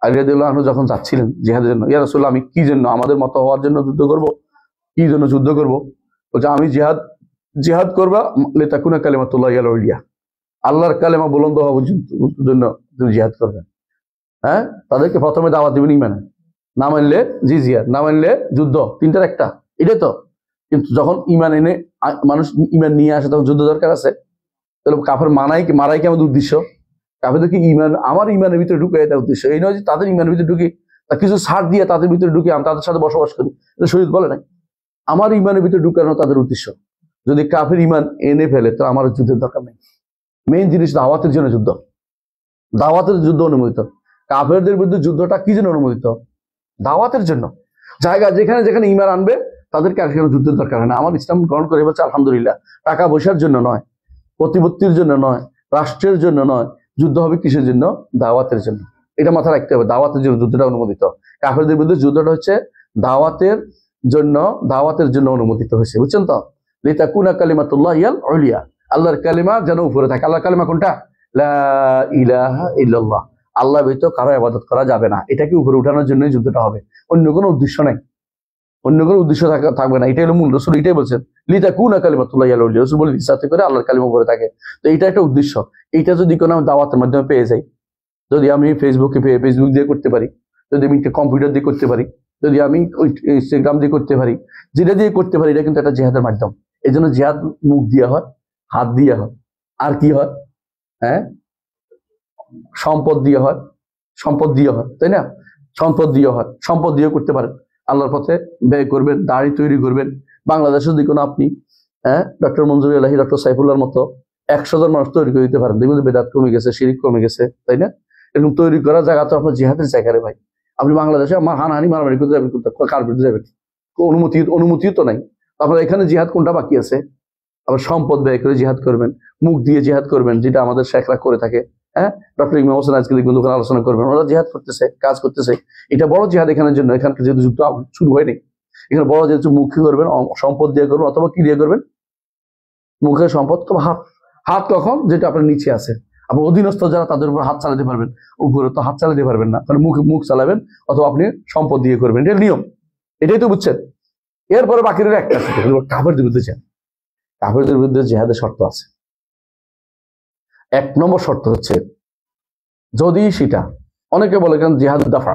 আলী রাদিয়াল্লাহু আনহু যখন যাচ্ছিলেন জিহাদের জন্য, ইয়া রাসূলুল্লাহ আমি কি জন্য, আমাদের মত হওয়ার জন্য যুদ্ধ করব? কি জন্য যুদ্ধ করব? বলছে আমি জিহাদ করবা লিতাকুনা কালিমাতুল্লাহি আল উলিয়া, আল্লাহর কালেমা বুলন্দ হওয়ার জন্য তুমি জিহাদ করবে। হ্যাঁ, তাদেরকে প্রথমে দাওয়াত দিবেন ইমানে, না মানলে জিজিয়া, না মানলে যুদ্ধ, 3টার একটা, এটাই তো। কিন্তু যখন ইমান এনে মানুষ ইমান নিয়ে আসে তখন যুদ্ধ দরকার আছে। তাহলে কাফের মারাই কি আমাদের উদ্দেশ্য? কাফেরদেরকে ইমান, আমার ইমানের ভিতরে ঢুকে এটা উদ্দেশ্য, এই নয় যে তাদের ইমানের ভিতরে ঢুকি কিছু ছাড় দিয়ে তাদের ভিতরে ঢুকে আমি তাদের সাথে বসবাস করি, এটা শরীয়ত বলে নাই। আমার ইমানের ভিতরে ঢুকানো তাদের উদ্দেশ্য। যদি কাফের ইমান এনে ফেলে তো আমার যুদ্ধের দরকার নেই। মেইন জিনিস দাওয়াতের জন্য যুদ্ধ, দাওয়াতের যুদ্ধ অনুমোদিত। কাফেরদের বিরুদ্ধে যুদ্ধটা কি জন্য অনুমোদিত? দাওয়াতের জন্য। জায়গা যেখানে যেখানে ইমান আনবে তাদেরকে আর সেখানে যুদ্ধের দরকার হয় না। আমার ইসলাম গ্রহণ করে বলছে আলহামদুলিল্লাহ, টাকা পয়সার জন্য নয়, প্রতিপত্তির জন্য নয়, রাষ্ট্রের জন্য নয়, যুদ্ধ হবে কিসের জন্য? দাওয়াতের জন্য। এটা মাথায় রাখতে হবে, দাওয়াতের জন্য যুদ্ধটা অনুমোদিত। কাফেরদের বিরুদ্ধে যুদ্ধটা হচ্ছে দাওয়াতের জন্য অনুমোদিত হয়েছে, বুঝছেন তো? লিতাকুনা কালিমাতুল্লাহি আল উলিয়া, আল্লাহর কালিমা যেন উপরে থাকে। আল্লাহর কালিমা কোনটা? লা ইলাহা ইল্লাল্লাহ, আল্লাহ ব্যতীত কারো ইবাদত করা যাবে না। এটাকে উপরে উঠানোর জন্যই যুদ্ধটা হবে, অন্য কোনো উদ্দেশ্য নাই, অন্য কোনো উদ্দেশ্য থাকবে না। এটাই হলো মূল। রাসূল এটাই বলছেন, লিতাকুনা কালিমাতুল্লাহি আল উলিয়া, রাসূল বলেন যাতে করে আল্লাহর কালিমা উপরে থাকে। তো এটা একটা উদ্দেশ্য। এটা যদি কোনো দাওয়াতের মাধ্যমে পেয়ে যাই, যদি আমি ফেসবুক দিয়ে করতে পারি, যদি আমি কম্পিউটার দিয়ে করতে পারি, যদি আমি ইনস্টাগ্রাম দিয়ে করতে পারি, যেটা দিয়ে করতে পারি, এটা কিন্তু একটা জিহাদের মাধ্যম। এই জন্য জিহাদ মুখ দিয়ে হয়, হাত দিয়ে হয়, আর কি হয়? হ্যাঁ, সম্পদ দিয়ে হয়, তাই না? সম্পদ দিয়ে করতে পারেন। আল্লাহর পথে ব্যয় করবেন, দাড়ি তৈরি করবেন। বাংলাদেশে যদি কোনো আপনি ডক্টর মঞ্জুর এলাহি, ডক্টর সাইফুল্লাহর মতো 100 জন মানুষ তৈরি করে দিতে পারেন, দেখবেন বেদাত কমে গেছে, শিরিক কমে গেছে, তাই না? এরকম তৈরি করার জায়গা তো আপনার জিহাদের জায়গা রে ভাই। আপনি বাংলাদেশে আমার হানাহানি মারামারি করতে যাবেন, কার বিরুদ্ধে যাবেন? অনুমতিও তো নাই। আপনার এখানে জিহাদ কোনটা বাকি আছে? আবার সম্পদ ব্যয় করে জিহাদ করবেন, মুখ দিয়ে জিহাদ করবেন, যেটা আমাদের শেখরা করে থাকে। হ্যাঁ, ডক্টর ইমাম হোসেন আজকে দেখবেন দোকান আলোচনা করবেন, ওরা জিহাদ করতেছে, কাজ করতেছে। এটা বড় জিহাদ এখানের জন্য। এখানকার যেহেতু যুদ্ধ শুরু হয়নি, এখানে বড় যেহেতু মুখে করবেন, সম্পদ দিয়ে করবেন, অথবা কি দিয়ে করবেন? মুখের সম্পদ তো হাত কখন? যেটা আপনার নিচে আছে, আপনার অধীনস্থ যারা, তাদের উপর হাত চালাতে পারবেন, উপরে তো হাত চালাতে পারবেন না, তাহলে মুখ চালাবেন, অথবা আপনি সম্পদ দিয়ে করবেন। এটা নিয়ম, এটাই তো বুঝছেন। এরপরে বাকি রইল একটা, কাফেরদের বিরুদ্ধে জিহাদ। কাফেরদের বিরুদ্ধে জিহাদের শর্ত আছে। 1 নম্বর শর্ত হচ্ছে, যদি সেটা, অনেকে বলে কেন জিহাদ দাফা,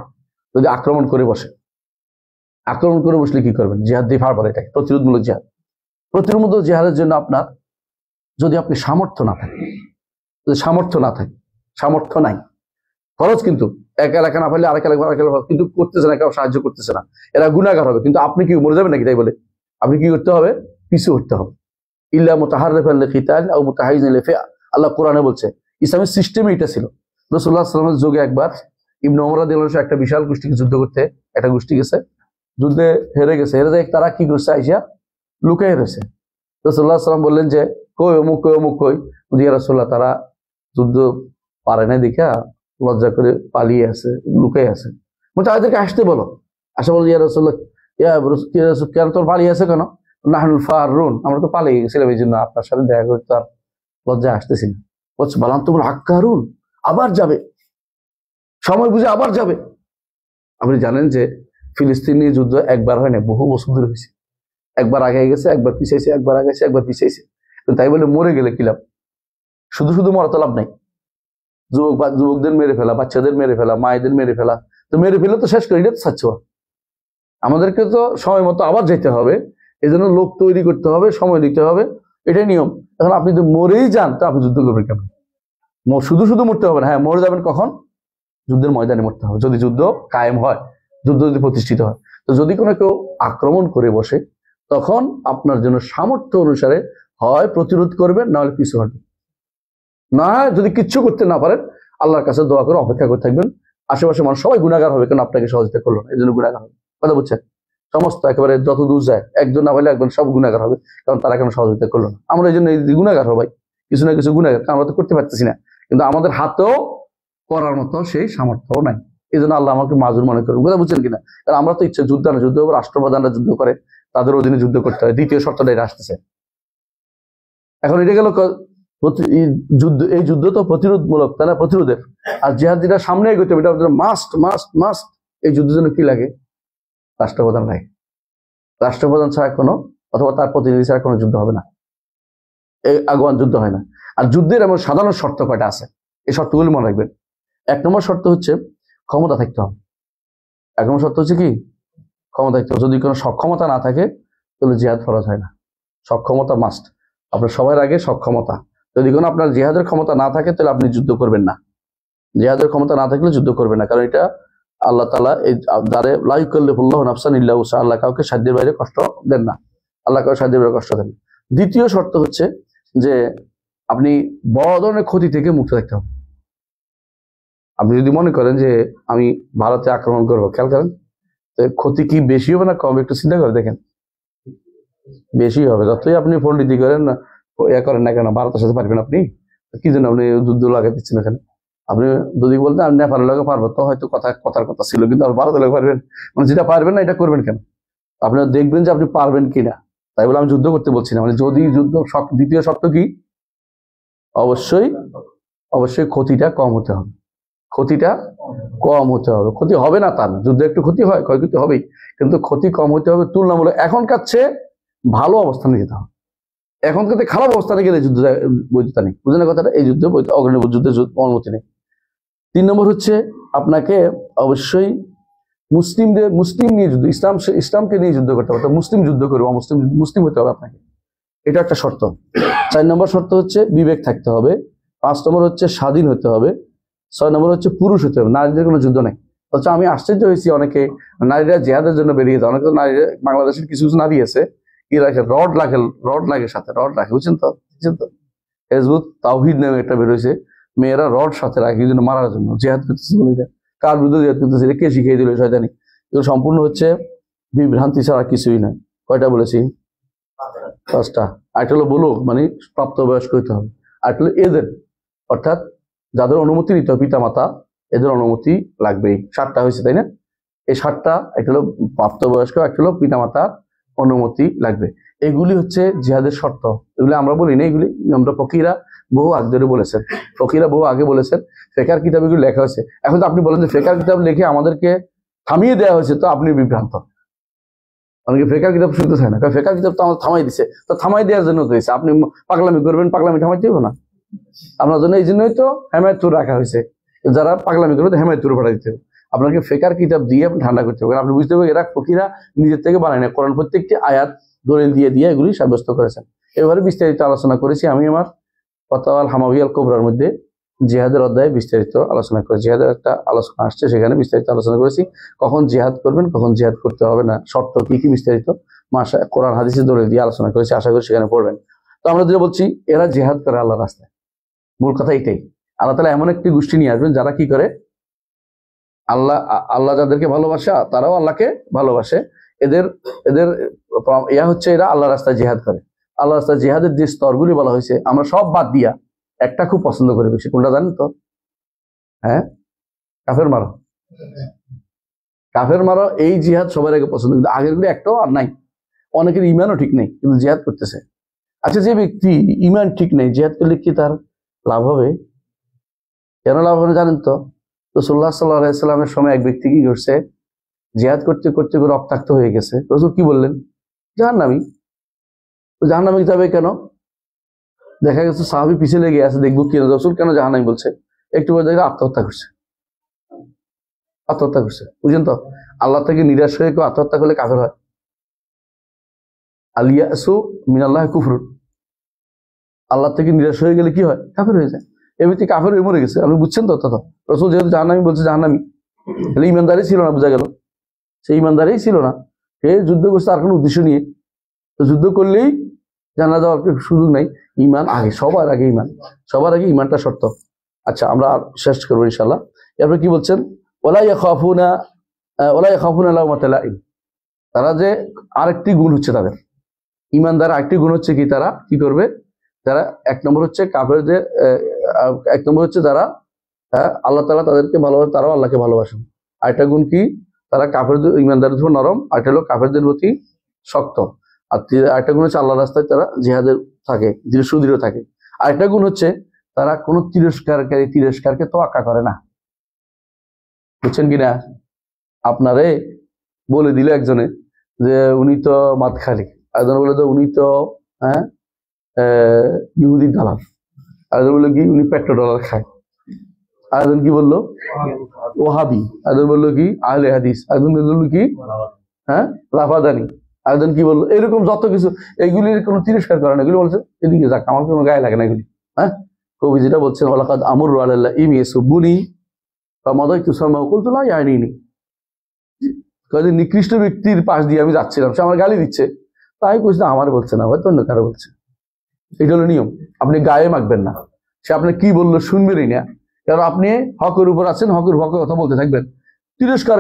যদি আক্রমণ করে বসলে কি করবেন? জিহাদ দিফা বলে এটাকে, প্রতিরোধমূলক জিহাদ। প্রতিরোধমূলক জিহাদের জন্য আপনার যদি আপনি সামর্থ্য না থাকে, সামর্থ্য নাই, খরচ কিন্তু এক এলাকা না পারলে আরেক এলাকা, কিন্তু করতেছে না, কেউ সাহায্য করতেছে না, এরা গুনাহগার হবে। কিন্তু আপনি কি মরে যাবেন নাকি? তাই বলে আপনি কি করতে হবে? পিছু হটতে হবে। ইল্লা মুতাহাররিফান লিকিতাল আও মুতাহাইজিন লিফিআ, আল্লাহ কোরআনে বলছে। ইসলামের সিস্টেমে এটা ছিল। রাসূলুল্লাহ সাল্লাল্লাহু আলাইহি ওয়াসাল্লামের যুগে একবার ইবনে ওমর রাদিয়াল্লাহু আনহু একটা বিশাল গোষ্ঠীকে যুদ্ধ করতে, একটা গোষ্ঠী গেছে, যুদ্ধে হেরে যায়। তারা কি করছে? আইসা লুকায় রয়েছে। রাসূলুল্লাহ সাল্লাল্লাহু আলাইহি ওয়াসাল্লাম বললেন যে কই অমুক কই? ইয়া রাসূলুল্লাহ, তারা যুদ্ধ পারে না দেখা লজ্জা করে পালিয়ে আছে, লুকায় আছে। বলছে তাদেরকে আসতে বলো। বলো ইয়া রাসূলুল্লাহ, কেন তোর পালিয়ে আছে কেন? নাহনুল ফারুন, আমরা তো পালিয়ে গেছিলাম, এই জন্য আপনার সাথে দেখা করতে আর লজ্জা আসতেছি না। বলছে বালান তো বল হাক্কারুন, আবার যাবে, সময় বুঝে আবার যাবে। আপনি জানেন যে ফিলিস্তিনি যুদ্ধ একবার হয় না, বহু বছর ধরে হয়েছে। একবার আগে গেছে, একবার পিছাইছে, একবার আগাইছে, একবার পিছাইছে। তাই বলে মরে গেলে কি লাভ? শুধু মরা তো লাভ নাই। যুবকদের মেরে ফেলা, বাচ্চাদের মেরে ফেলা, মায়েদের মেরে ফেলা, তো মেরে ফেলে তো শেষ করে, এটা তো চাচ্ছ। আমাদেরকে তো সময় মতো আবার যেতে হবে, এই জন্য লোক তৈরি করতে হবে, সময় দিতে হবে, এটাই নিয়ম। এখন আপনি যদি মরেই যান তো আপনি যুদ্ধ করবেন কেমন? শুধু মরতে হবে না। হ্যাঁ, মরে যাবেন কখন? যুদ্ধের ময়দানে মরতে হবে, যদি যুদ্ধ কায়েম হয়, যুদ্ধ যদি প্রতিষ্ঠিত হয়। তো যদি কোনো কেউ আক্রমণ করে বসে, তখন আপনার জন্য সামর্থ্য অনুসারে হয় প্রতিরোধ করবেন, না হলে পিছু হটবেন। না যদি কিচ্ছু করতে না পারেন, আল্লাহর কাছে দোয়া করে অপেক্ষা করে থাকবেন। আশেপাশে মানুষ সবাই গুনাহগার হবে, কেন আপনাকে সহযোগিতা করলো না, এই জন্য গুনাহগার হবে। কথা বুঝছেন? সমস্ত একেবারে যত দূর যায় একজন না হলে একজন সব গুণাগার হবে, কারণ তারা কেন সহযোগিতা করলো না। আমরা এই জন্য গুণাগার হবো ভাই, কিছু না কিছু গুণাগার, আমরা তো করতে পারতেছি না, কিন্তু আমাদের হাতেও করার মতো সেই সামর্থ্য নাই। এই জন্য আল্লাহ আমাকে মাজুর মনে করেন, কথা বুঝছেন কিনা? কারণ আমরা তো ইচ্ছে যুদ্ধ না, যুদ্ধ রাষ্ট্রপ্রধানরা যুদ্ধ করে, তাদের অধীনে যুদ্ধ করতে হয়, দ্বিতীয় শর্তটা এটা আসতেছে। এখন এটা গেল যুদ্ধ, এই যুদ্ধ তো প্রতিরোধমূলক, তাই না, প্রতিরোধের। আর জিহাদ যেটা সামনে এগোতে হবে এটা মাস্ট মাস্ট মাস্ট। এই যুদ্ধের জন্য কি লাগে? রাষ্ট্রপ্রধান লাগে। রাষ্ট্রপ্রধান ছাড়া কোনো, অথবা তার প্রতিনিধি ছাড়া কোনো যুদ্ধ হবে না, এই আগুয়ান যুদ্ধ হয় না। আর যুদ্ধের এমন সাধারণ শর্ত কয়টা আছে, এই শর্তগুলি মনে রাখবেন। 1 নম্বর শর্ত হচ্ছে ক্ষমতা থাকতে হবে। 1 নম্বর শর্ত হচ্ছে কি? ক্ষমতা থাকতে হবে। যদি কোনো সক্ষমতা না থাকে তাহলে জিহাদ ফরজ হয় না। সক্ষমতা মাস্ট, আপনার সবার আগে সক্ষমতা। যদি কোনো আপনার জিহাদের ক্ষমতা না থাকে তাহলে আপনি যুদ্ধ করবেন না। জিহাদের ক্ষমতা না থাকলে যুদ্ধ করবেন না, কারণ এটা আল্লাহ তাআলা এই দ্বারে লা ইউকাল্লিফুল্লাহু নাফসান ইল্লা উসআহা, আল্লাহ কাউকে সাধ্যের বাইরে কষ্ট দেন না, আল্লাহ কাউকে সাধ্যের বাইরে কষ্ট দেন। দ্বিতীয় শর্ত হচ্ছে যে আপনি বড় ধরনের ক্ষতি থেকে মুক্ত থাকতে হবে। আপনি যদি মনে করেন যে আমি ভারতে আক্রমণ করবো, খেয়াল করেন তো ক্ষতি কি বেশি হবে না কম, একটু চিন্তা করে দেখেন। বেশি হবে, যতই আপনি পণ্ডিতি করেন না, করেন না কেন, ভারতের সাথে পারবেন আপনি? কি জন্য আপনি যুদ্ধ লাগাই দিচ্ছেন এখানে? আপনি যদি বলতেন আমি নেপালের লোকে পারবো, তো হয়তো কথার কথা ছিল, কিন্তু আপনি ভারতের লোকে পারবেন, মানে যেটা পারবেন না এটা করবেন কেন? আপনারা দেখবেন যে আপনি পারবেন কিনা, তাই বলে আমি যুদ্ধ করতে বলছি না। মানে যদি যুদ্ধ, দ্বিতীয় শর্ত কি? অবশ্যই অবশ্যই ক্ষতিটা কম হতে হবে, ক্ষতিটা কম হতে হবে। ক্ষতি হবে না তা না, যুদ্ধে একটু ক্ষতি হয়, ক্ষয়ক্ষতি হবেই, কিন্তু ক্ষতি কম হতে হবে। তুলনামূলক এখনকার চেয়ে ভালো অবস্থানে যেতে হবে। এখনকার খারাপ অবস্থানে গেলে যুদ্ধ বৈধতা নেই, বুঝলেন কথাটা? এই যুদ্ধে অগ্রণী যুদ্ধের অনুমতি নেই। 3 নম্বর হচ্ছে আপনাকে অবশ্যই মুসলিম নিয়ে যুদ্ধ, ইসলামকে নিয়ে যুদ্ধ করতে হবে। মুসলিম যুদ্ধ করবে, মুসলিম হতে হবে আপনাকে, এটা একটা শর্ত। 4 নম্বর শর্ত হচ্ছে বিবেক থাকতে হবে। 5 নম্বর হচ্ছে স্বাধীন হতে হবে। 6 নম্বর হচ্ছে পুরুষ হতে হবে। নারীদের কোনো যুদ্ধ নেই। অথচ আমি আশ্চর্য হয়েছি, অনেকে নারীরা জিহাদের জন্য বেরিয়ে যায়। অনেকে নারীরা, বাংলাদেশের কিছু কিছু নারী আছে, কি রাখে, রড লাগে সাথে, রড রাখে, বুঝছেন তো? হিজবুত তাওহীদ নামে একটা বেরোয়েছে, মেয়েরা রড সাথে রাখে এই জন্য মারার জন্য, জিহাদ করতেছে বলে। কার বিরুদ্ধে জিহাদ করতেছে? কে শিখিয়ে দিল শয়তানি? এগুলো সম্পূর্ণ হচ্ছে বিভ্রান্তি ছাড়া কিছুই নয়। কয়টা বলেছি? 5টা। আরেকটা হলো বলো, মানে প্রাপ্তবয়স্ক হতে হবে। আরেকটা হলো এদের, অর্থাৎ যাদের অনুমতি নিতে হবে, পিতা মাতা, এদের অনুমতি লাগবেই। 7টা হয়েছে, তাই না? এই 7টা, একটা হলো প্রাপ্তবয়স্ক, একটা হলো পিতা মাতার অনুমতি লাগবে। এগুলি হচ্ছে জিহাদের শর্ত। এগুলি আমরা বলি না, এগুলি আমরা ফকিরা বহু আগে ধরে বলেছেন, ফকিরা বহু আগে বলেছেন, ফেকার কিতাব এগুলি লেখা হয়েছে। এখন তো আপনি বলেন যে ফেকার কিতাব লিখে আমাদেরকে থামিয়ে দেওয়া হয়েছে, তো আপনি বিভ্রান্ত। অনেকে ফেকার কিতাব শুনতে চায় না, কারণ ফেকার কিতাব তো আমাদের থামাই দিছে, তো থামাই দেওয়ার জন্য তো হয়েছে। আপনি পাগলামি করবেন, পাগলামি থামাই দেবো না আপনার জন্য, এই জন্যই তো হেমায়তুর রাখা হয়েছে। যারা পাগলামি করবে হেমায়তুর পাঠা দিতে হবে। আপনাকে ফেকার কিতাব দিয়ে আপনি ঠান্ডা করতে হবে। আপনি বুঝতে হবে এরা ফকিরা নিজের থেকে বানায় না, কোরআন প্রত্যেকটি আয়াত দলিল দিয়ে দিয়ে এগুলি সাব্যস্ত করেছেন। এবারে বিস্তারিত আলোচনা করেছি আমি আমার ফাতাওয়া আল হামাওয়িয়া আল কুবরার মধ্যে, জিহাদের অধ্যায়ে বিস্তারিত আলোচনা করে, জিহাদের একটা আলোচনা আসছে, সেখানে বিস্তারিত আলোচনা করেছি। কখন জিহাদ করবেন, কখন জিহাদ করতে হবে না, শর্ত কি কি, বিস্তারিত কোরআন হাদিসের দলিল দিয়ে আলোচনা করেছি, আশা করি সেখানে পড়বেন। তো আমরা যেটা বলছি, এরা জিহাদ করে আল্লাহর রাস্তায়। মূল কথা এটাই, আল্লাহ তাআলা এমন একটি গোষ্ঠী নিয়ে আসবেন যারা কি করে, আল্লাহ যাদেরকে ভালোবাসে তারাও আল্লাহকে ভালোবাসে। এদের এদের ইয়া হচ্ছে এরা আল্লাহ রাস্তায় জিহাদ করে। আল্লাহ রাস্তায় জিহাদের যে স্তরগুলি বলা হয়েছে, আমরা সব বাদ দিয়া একটা খুব পছন্দ করি বেশি, কোনটা জানেন তো? হ্যাঁ, কাফের মারো। কাফের মারো এই জিহাদ সবার আগে পছন্দ, কিন্তু আগের গুলি একটাও আর নাই। অনেকের ইমানও ঠিক নেই কিন্তু জিহাদ করতেছে। আচ্ছা, যে ব্যক্তি ইমান ঠিক নেই, জিহাদ করলে কি তার লাভ হবে? কেন লাভ হবে জানেন তো? রাসূলুল্লাহ সাল্লাল্লাহু আলাইহি ওয়াসাল্লামের সময় এক ব্যক্তি কি করছে, জিহাদ করতে করতে রক্তাক্ত হয়ে গেছে। রাসূল কি বললেন? জাহান্নামী। জাহান্নামে যাবে কেন? দেখা গেছে সাহাবী পিছিয়ে লেগে আছে, দেখবো কি রাসূল কেন জাহান্নামী বলছে। একটু পরে দেখে আত্মহত্যা করছে, আত্মহত্যা করছে। বুঝলেন তো? আল্লাহ থেকে নিরাশ হয়ে কেউ আত্মহত্যা করলে কাফের হয়। আল ইয়াসু মিনাল্লাহি কুফরুন। আল্লাহ থেকে নিরাশ হয়ে গেলে কি হয়? কাফের হয়ে যায়। এই ব্যক্তি কাফের হয়ে মরে গেছে। আপনি বুঝছেন তো? তথা রাসূল যেহেতু জাহান্নামী বলছে, জাহান্নামী, তাহলে ইমানদারি ছিল না, বোঝা গেল সেই ইমানদারি ছিল না। সে যুদ্ধ করছে আর কোনো উদ্দেশ্য নিয়ে, তো যুদ্ধ করলেই জানা যাওয়ার সুযোগ নাই। ইমান আগে, সবার আগে ইমান, সবার আগে ইমানটা শর্ত। আচ্ছা, আমরা শেষ করবো ইনশাআল্লাহ। এরপর কি বলছেন? ওয়ালা ইয়াখাফুনা লাওমাতা লাইম। তারা যে আরেকটি গুণ হচ্ছে তাদের ইমানদার আরেকটি গুণ হচ্ছে কি, তারা কি করবে, তারা এক নম্বর হচ্ছে কাফেরদের এক নম্বর হচ্ছে তারা আল্লাহ তাআলা তাদেরকে ভালোবাসে, তারাও আল্লাহকে ভালোবাসেন। আরেকটা গুণ কি, তারা কাফেরদের ইমানদারের উপর নরম, আরেকটা হলো কাফেরদের প্রতি শক্ত। আর আরেকটা গুণ হচ্ছে আল্লাহ রাস্তায় তারা জিহাদের থাকে, সুদৃঢ় থাকে। আরেকটা গুণ হচ্ছে তারা কোনো তিরস্কারকে তোয়াক্কা করে না। বুঝছেন কিনা? আপনারে বলে দিল একজনে যে উনি তো মাত খালি, একজন বলে তো উনি তো ইহুদি দালাল, একজন বললো কি উনি পেট্রো ডলার খায়, আরেকজন কি বললো ওহাবি, একজন বললো কি আহলে হাদিস, একজন বললো কি রাফাদানি, একজন কি বললো, এরকম যত কিছু, এগুলির কোনো তিরস্কার করে না, এগুলি বলছে এদিকে যাক, আমার কোনো গায়ে লাগে না এগুলি। কবি যেটা বলছেন ওয়ালাকাদ আমরু আলাল্লাহ ইমি সুবুনি বা মাদাইতু সামা কুলতু লা ইয়ানিনি, নিকৃষ্ট ব্যক্তির পাশ দিয়ে আমি যাচ্ছিলাম, সে আমার গালি দিচ্ছে, তাই কইছি আমার বলছে না, হয়তো অন্য কারো বলছে। এটা হলো নিয়ম, আপনি গায়ে মাখবেন না, সে আপনি কি বললো শুনবেনই না, কারণ আপনি হকের উপর আছেন, হকের কথা বলতে থাকবেন। তিরস্কার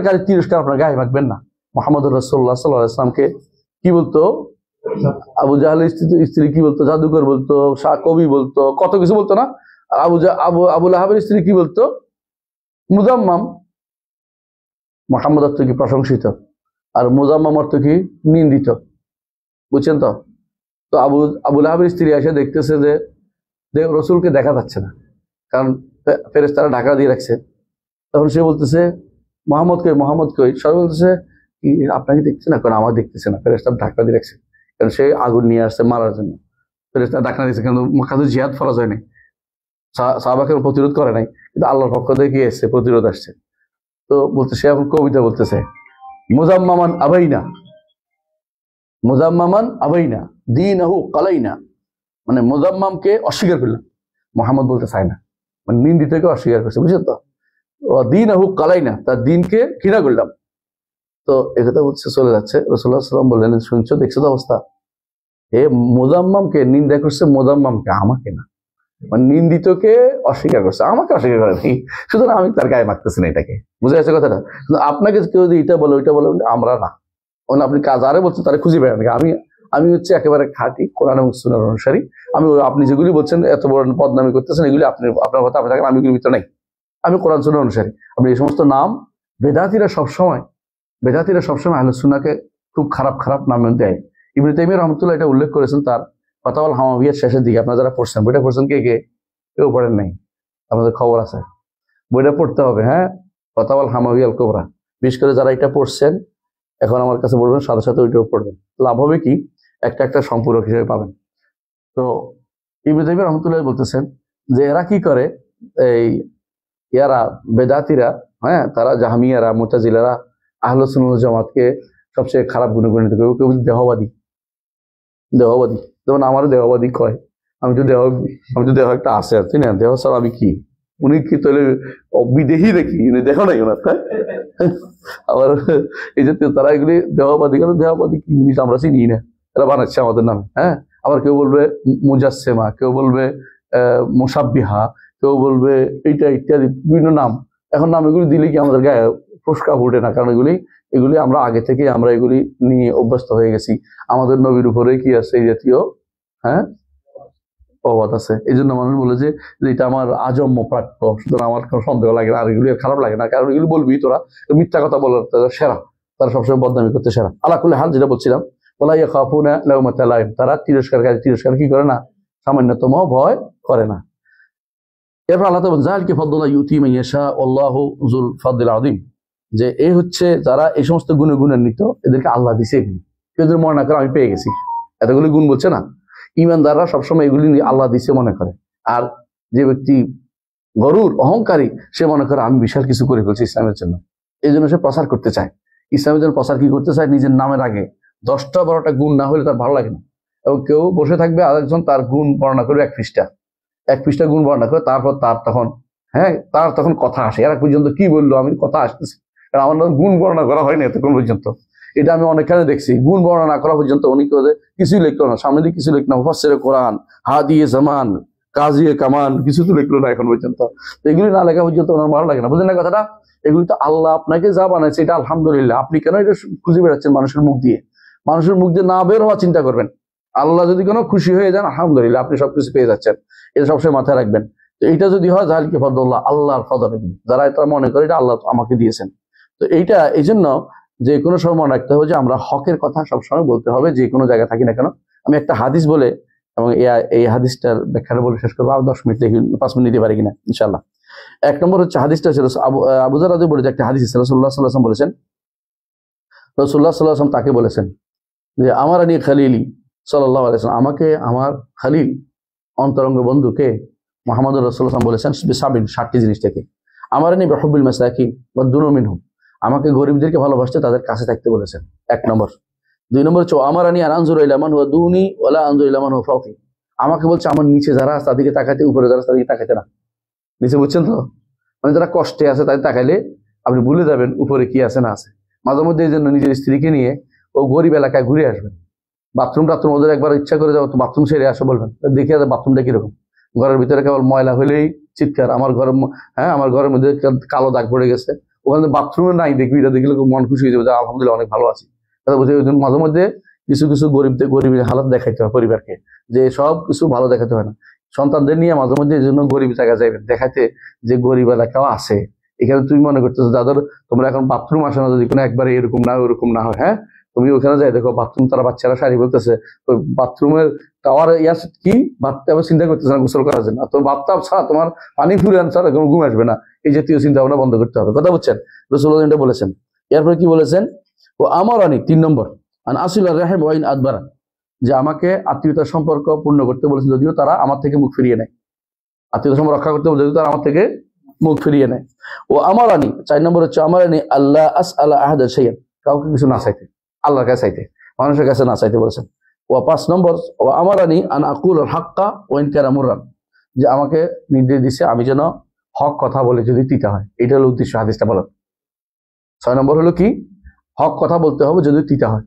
আপনার গায়ে মাখবেন না। মুহাম্মদ রাসূলুল্লাহ সাল্লাল্লাহু আলাইহি ওয়াসাল্লামকে কি বলতো, আবু জাহলের স্ত্রী কি বলতো, জাদুকর বলতো, কবি বলতো, কত কিছু বলতো না। আবু লাহাবের স্ত্রী কি বলতো, মুজাম্মাম। মুহাম্মদ অর্থ কি প্রশংসিত, আর মুজাম্মাম অর্থ কি নিন্দিত। বুঝছেন তো? তো আবু লাহাবের স্ত্রী এসে দেখতেছে যে রসুলকে দেখা যাচ্ছে না, কারণ ফেরেশতারা ঢাকা দিয়ে রাখছে। তখন সে বলতেছে মোহাম্মদ কই, সবাই বলতেছে আপনাকে দেখছে না, কারণ আমার দেখতেছে না, ফেরেশতারা ঢাকা দিয়ে রাখছে, কারণ সে আগুন নিয়ে আসছে মারার জন্য। ফেরেশতারা ঢাকা দিয়েছে, কিন্তু মক্কাতে জিহাদ ফরজ হয় নাই, সাহাবাকে প্রতিরোধ করে নাই, কিন্তু আল্লাহর পক্ষ থেকে কি এসছে, প্রতিরোধ আসছে। তো বলতেছে, এখন কবিতা বলতেছে মুজাম্মামান আবাইনা দীনাহু কালাইনা, মানে মুজাম্মামকে অস্বীকার করলাম, মুহাম্মদ বলতে চায় না, মানে নিন্দিতকে অস্বীকার করছে। বুঝছেন তো? দীনাহু কালাইনা, তার দিনকে ঘৃণা করলাম। তো একথা বলছে, চলে যাচ্ছে। রাসূলুল্লাহ সাল্লাল্লাহু আলাইহি ওয়াসাল্লাম বললেন, শুনছো, দেখছো তো অবস্থা, হে মুজাম্মামকে নিন্দা করছে, মুজাম্মামকে, আমাকে না, মানে নিন্দিতকে অস্বীকার করছে, আমাকে অস্বীকার করে নাই, সুতরাং আমি তার গায়ে মাখতেছি না। এটাকে বুঝে যাচ্ছে কথাটা? কিন্তু আপনাকে কেউ যদি এটা বলে ওইটা বলে, আমরা না, আপনি কাজ আরে বলছেন তারা খুঁজে পাবেন। আমি হচ্ছে একেবারে খাঁটি কোরআন এবং সুন্নাহর অনুসারী। আপনি যেগুলি বলছেন এত বড় বদনামি করতেছেন, এগুলি আপনার কথা আপনি থাকেন, আমি এগুলির ভিতরে নাই, আমি কোরআন সুন্নাহর অনুসারী। আপনি এই সমস্ত নাম, বেদাতীরা সবসময় আহলে সুন্নাহকে খুব খারাপ নাম দেয়। ইবনে তাইমিয়া রাহমাতুল্লাহ এটা উল্লেখ করেছেন তার ফাতাওয়াল হামাবিয়ার শেষের দিকে। আপনারা যারা পড়ছেন, বইটা পড়ছেন কে কেউ পড়েন নাই, আপনাদের খবর আছে, বইটা পড়তে হবে। ফাতাওয়াল হামাবিয়াল কুবরা, বিশেষ করে যারা এটা পড়ছেন এখন আমার কাছে বলবেন, সাথে সাথে ওইটাও পড়বেন, লাভ হবে কি, একটা সম্পূরক হিসেবে পাবেন। তো ইবনে তাইমিয়া রাহমাতুল্লাহ বলতেছেন যে এরা কি করে, এই ইয়ারা বেদাতিরা, তারা জাহমিয়ারা, মুতাজিলারা আহলে সুন্নাহ ওয়াল জামাতকে সবচেয়ে খারাপ গুণে গণিত করে। কেউ দেহবাদী, যেমন আমারও দেহবাদী কয়, আমি তো দেহ একটা আছে, তাই না? দেহ ছাড়া আমি কি, উনি কি তাহলে বিদেহী দেখি, দেখো নাই ওনার। আবার এই যে তারা এগুলি দেহবাদী, কারণ দেহবাদী কি জিনিস আমরা চিনি না, এরা বানাচ্ছে আমাদের নামে। আবার কেউ বলবে মুজাসসিমা, কেউ বলবে মুসাব্বিহা, কেউ বলবে এইটা ইত্যাদি বিভিন্ন নাম। এখন নাম এগুলি দিলে কি আমাদের গায়ে ফোসকা ফুটে না, কারণ এগুলি আমরা আগে থেকে আমরা এগুলি নিয়ে অভ্যস্ত হয়ে গেছি। আমাদের নবীর উপরে কি আছে, এই জাতীয় অবাদ আছে। এই জন্য মানুষ বলে যে এটা আমার আজন্ম প্রাপ্য, সুতরাং আমার কোনো সন্দেহ লাগে না, আর এগুলি খারাপ লাগে না, কারণ এগুলি বলবি তোরা মিথ্যা কথা বলার সেরা, তারা সবসময় বদনামি করতে সেরা। আলা কুল্লি হাল, যেটা বলছিলাম, ওয়ালা ইয়াখাফুনা লাওমাতা লাইম, তারা তিরস্কার কি করে না, সামান্যতম ভয় করে না। এরপর আল্লাহ তাআলা যালিকা ফাদলুল্লাহ ইউতি মান ইয়াশা আল্লাহু যুল ফাদলিল আযীম, যে এই হচ্ছে যারা এই সমস্ত গুণান্বিত, এদেরকে আল্লাহ দিছে এগুলি। কেউ যদি মনে না করে আমি পেয়ে গেছি, এতগুলি গুণ বলছে না, ইমানদাররা সবসময় এগুলি নিয়ে আল্লাহ দিছে মনে করে। আর যে ব্যক্তি গরুর অহংকারী, সে মনে করে আমি বিশাল কিছু করে ফেলছি ইসলামের জন্য, এই জন্য সে প্রচার করতে চায়। ইসলামের জন্য প্রচার কি করতে চায়, নিজের নামের আগে 10টা 12টা গুণ না হলে তার ভালো লাগে না। এবং কেউ বসে থাকবে, আরেকজন তার গুণ বর্ণনা করবে এক পৃষ্ঠা গুণ বর্ণনা করে, তারপর তার তখন কথা আসে, এরা পর্যন্ত কি বললো, আমি কথা আসতেছি, কারণ আমার গুণ বর্ণনা করা হয়নি এতক্ষণ পর্যন্ত। এটা আমি অনেকখানে দেখছি, গুণ বর্ণনা করা পর্যন্ত উনি কিছুই লিখলো না, সামনে দিয়ে কিছু লিখলো না, মুফাসসিরে কোরআন, হাদিয়ে জামান, কাজিয়ে কামান কিছু তো লিখলো না এখন পর্যন্ত। এগুলি না লেখা পর্যন্ত ওনার ভালো লাগে না, বুঝলেন না কথাটা? এগুলি তো আল্লাহ আপনাকে যা বানাইছে এটা আলহামদুলিল্লাহ, আপনি কেন এটা খুঁজে বেড়াচ্ছেন মানুষের মুখ দিয়ে? মানুষের মুখ দিয়ে না বের হওয়া চিন্তা করবেন। আল্লাহ যদি কোনো খুশি হয়ে যান আলহামদুলিল্লাহ, আপনি সবকিছু পেয়ে যাচ্ছেন, এটা সবসময় মাথায় রাখবেন। তো এইটা যদি হয় জাহিলকে ফদল্লাহ, আল্লাহর ফদল, যারা এটা মনে করে এটা আল্লাহ আমাকে দিয়েছেন। তো এইটা এই জন্য যে কোনো সময় মনে রাখতে হবে যে আমরা হকের কথা সবসময় বলতে হবে, যে কোনো জায়গায় থাকি না কেন। আমি একটা হাদিস বলে এবং এই হাদিসটার ব্যাখ্যাটা বলে শেষ করবো, আর 10 মিনিট 5 মিনিট নিতে পারি কিনা ইনশাল্লাহ। এক নম্বর হচ্ছে হাদিসটা ছিল আবু যর রাদিয়াল্লাহু বলে যে একটা হাদিস রাসূলুল্লাহ সাল্লাল্লাহু আলাইহি ওয়াসাল্লাম বলেছেন, রাসূলুল্লাহ সাল্লাল্লাহু আলাইহি ওয়াসাল্লাম তাকে বলেছেন যে আমার আনি খালিলি সাল্লাল্লাহু আলাইহি ওয়াসাল্লাম, আমাকে আমার খালিল অন্তরঙ্গ বন্ধুকে মুহাম্মদুর রাসূলুল্লাহ বলেছেন বিসাবিন 60টি জিনিস থেকে। আমার আনি বিহুব্বিল মাসাকিন ওয়া দুনু মিনহুম, আমাকে গরিবদেরকে ভালোবাসতে তাদের কাছে থাকতে বলেছেন, এক নম্বর। 2 নম্বর হচ্ছে আমার আনি আনজুর ইলা মান হুয়া দুনি ওয়ালা আনজুর ইলা মান হুয়া ফাওকি, আমাকে বলছে আমার নিচে যারা আছে তাদেরকে তাকাইতে, উপরে যারা আছে তাদেরকে তাকাইতে না। নিচে বুঝছেন তো, মানে যারা কষ্টে আছে তাদের তাকাইলে আপনি ভুলে যাবেন উপরে কি আছে না আছে। মাঝে মধ্যে এই জন্য নিজের স্ত্রীকে নিয়ে ও গরিব এলাকায় ঘুরে আসবেন, বাথরুম ওদের একবার ইচ্ছা করে যাবো তো বাথরুম সেরে আসো বলবেন, দেখে বাথরুমটা কিরকম, ঘরের ভিতরে কেবল ময়লা হলেই চিৎকার, আমার ঘরের আমার ঘরের মধ্যে কালো দাগ পড়ে গেছে, ওখানে বাথরুমে নাই, দেখবি এটা দেখলে মন খুশি হয়ে যাবে, আলহামদুলিল্লাহ অনেক ভালো আছি। মাঝে মধ্যে কিছু গরিবের হালাত দেখাইতে হয় পরিবারকে, যে সব কিছু ভালো দেখাতে হয় না। সন্তানদের নিয়ে মাঝে মধ্যে এই জন্য গরিব জায়গা যাইবেন দেখাইতে, যে গরিব এলাকাও আছে এখানে। তুমি মনে করতেছো দাদর তোমরা এখন বাথরুম আসে না, যদি কোনো একবারে এরকম না ওরকম না হয়, হ্যাঁ তুমি ওখানে যাই দেখো বাথরুম, তারা বাচ্চারা সারি বলতেছে ওই বাথরুমের টাওয়ার কি বাথটাব চিন্তা করতেছে না গোসল করার জন্য, তো বাথটাব ছাড়া তোমার পানি ফুরে ছাড়া কোনো ঘুম আসবে না, এই জাতীয় চিন্তা ভাবনা বন্ধ করতে হবে। কথা বুঝছেন? রাসূলুল্লাহ এটা বলেছেন। এরপরে কি বলেছেন? ও আমার আনি 3 নম্বর আন আসিল রাহিব ওয়াইন আদবারা, যে আমাকে আত্মীয়তার সম্পর্ক পূর্ণ করতে বলেছেন যদিও তারা আমার থেকে মুখ ফিরিয়ে নেয়। আত্মীয়তার সম্পর্ক রক্ষা করতে বলে যদিও তারা আমার থেকে মুখ ফিরিয়ে নেয়। ও আমার আনি 4 নম্বর হচ্ছে আমার আনি আল্লাহ আসআলা আহাদা শাইআন, কাউকে কিছু না চাইতে, আল্লাহর কাছে চাইতে, মানুষের কাছে না চাইতে বলেছেন। ও 5 নম্বর ও আমার আনি আন আকুল হাক্কা ওয়াইন কানা মুররান, যে আমাকে নির্দেশ দিচ্ছে আমি যেন হক কথা বলে যদি তিতা হয়, এটা হলো উদ্দেশ্য হাদিসটা বলার। 6 নম্বর হলো কি, হক কথা বলতে হবে যদি তিতা হয়,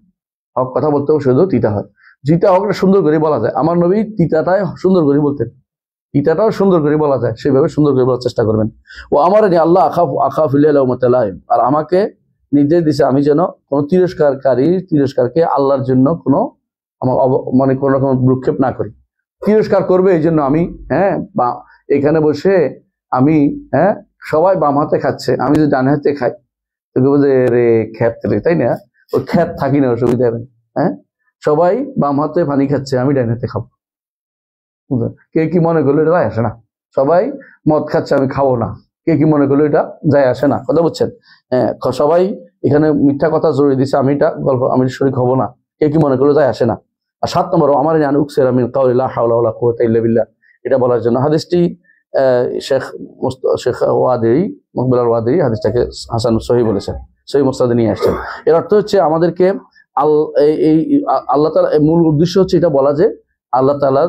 হক কথা বলতে হবে শুধু তিতা হয়। যেটা হকটা সুন্দর করে বলা যায়, আমার নবী তিতাটাই সুন্দর করে বলতেন, তিতাটাও সুন্দর করে বলা যায় সেভাবে সুন্দর করে বলার চেষ্টা করবেন। ও আমার আল্লাহ আর আমাকে নির্দেশ দিছে আমি যেন কোনো তিরস্কারকে আল্লাহর জন্য কোনো মানে কোন রকম ভ্রুক্ষেপ না করি। তিরস্কার করবে এই জন্য আমি বা এখানে বসে আমি সবাই বাম হাতে খাচ্ছে, আমি যদি ডান হাতে খাই তো যে রে খ্যাত রে, তাই না? ওই খ্যাত থাকি না, অসুবিধা নেই। সবাই বাম হাতে পানি খাচ্ছে, আমি ডান হাতে খাবো, কে কি মনে করলো এটা যায় আসে না। সবাই মদ খাচ্ছে, আমি খাবো না, কে কি মনে করলো এটা যায় আসে না। কথা বুঝছেন? সবাই এখানে মিথ্যা কথা জড়িয়ে দিচ্ছে, আমি এটা গল্প আমি শরীক হবো না, কে কি মনে করলো যায় আসে না। আর 7 নম্বর আমার উকসিরা মিন কাউলি লা হাওলা ওয়ালা কুওয়াতা ইল্লা বিল্লাহ, এটা বলার জন্য হাদিসটি শেখ ওয়াদিরি মকবুল আল ওয়াদিরি হাদিসটাকে হাসান সহিহ বলেছেন, সহিহ মুসনাদে নিয়ে আসছেন। এর অর্থ হচ্ছে আমাদেরকে এই আল্লাহ তাআলা মূল উদ্দেশ্য হচ্ছে এটা বলা যে আল্লাহ তাআলা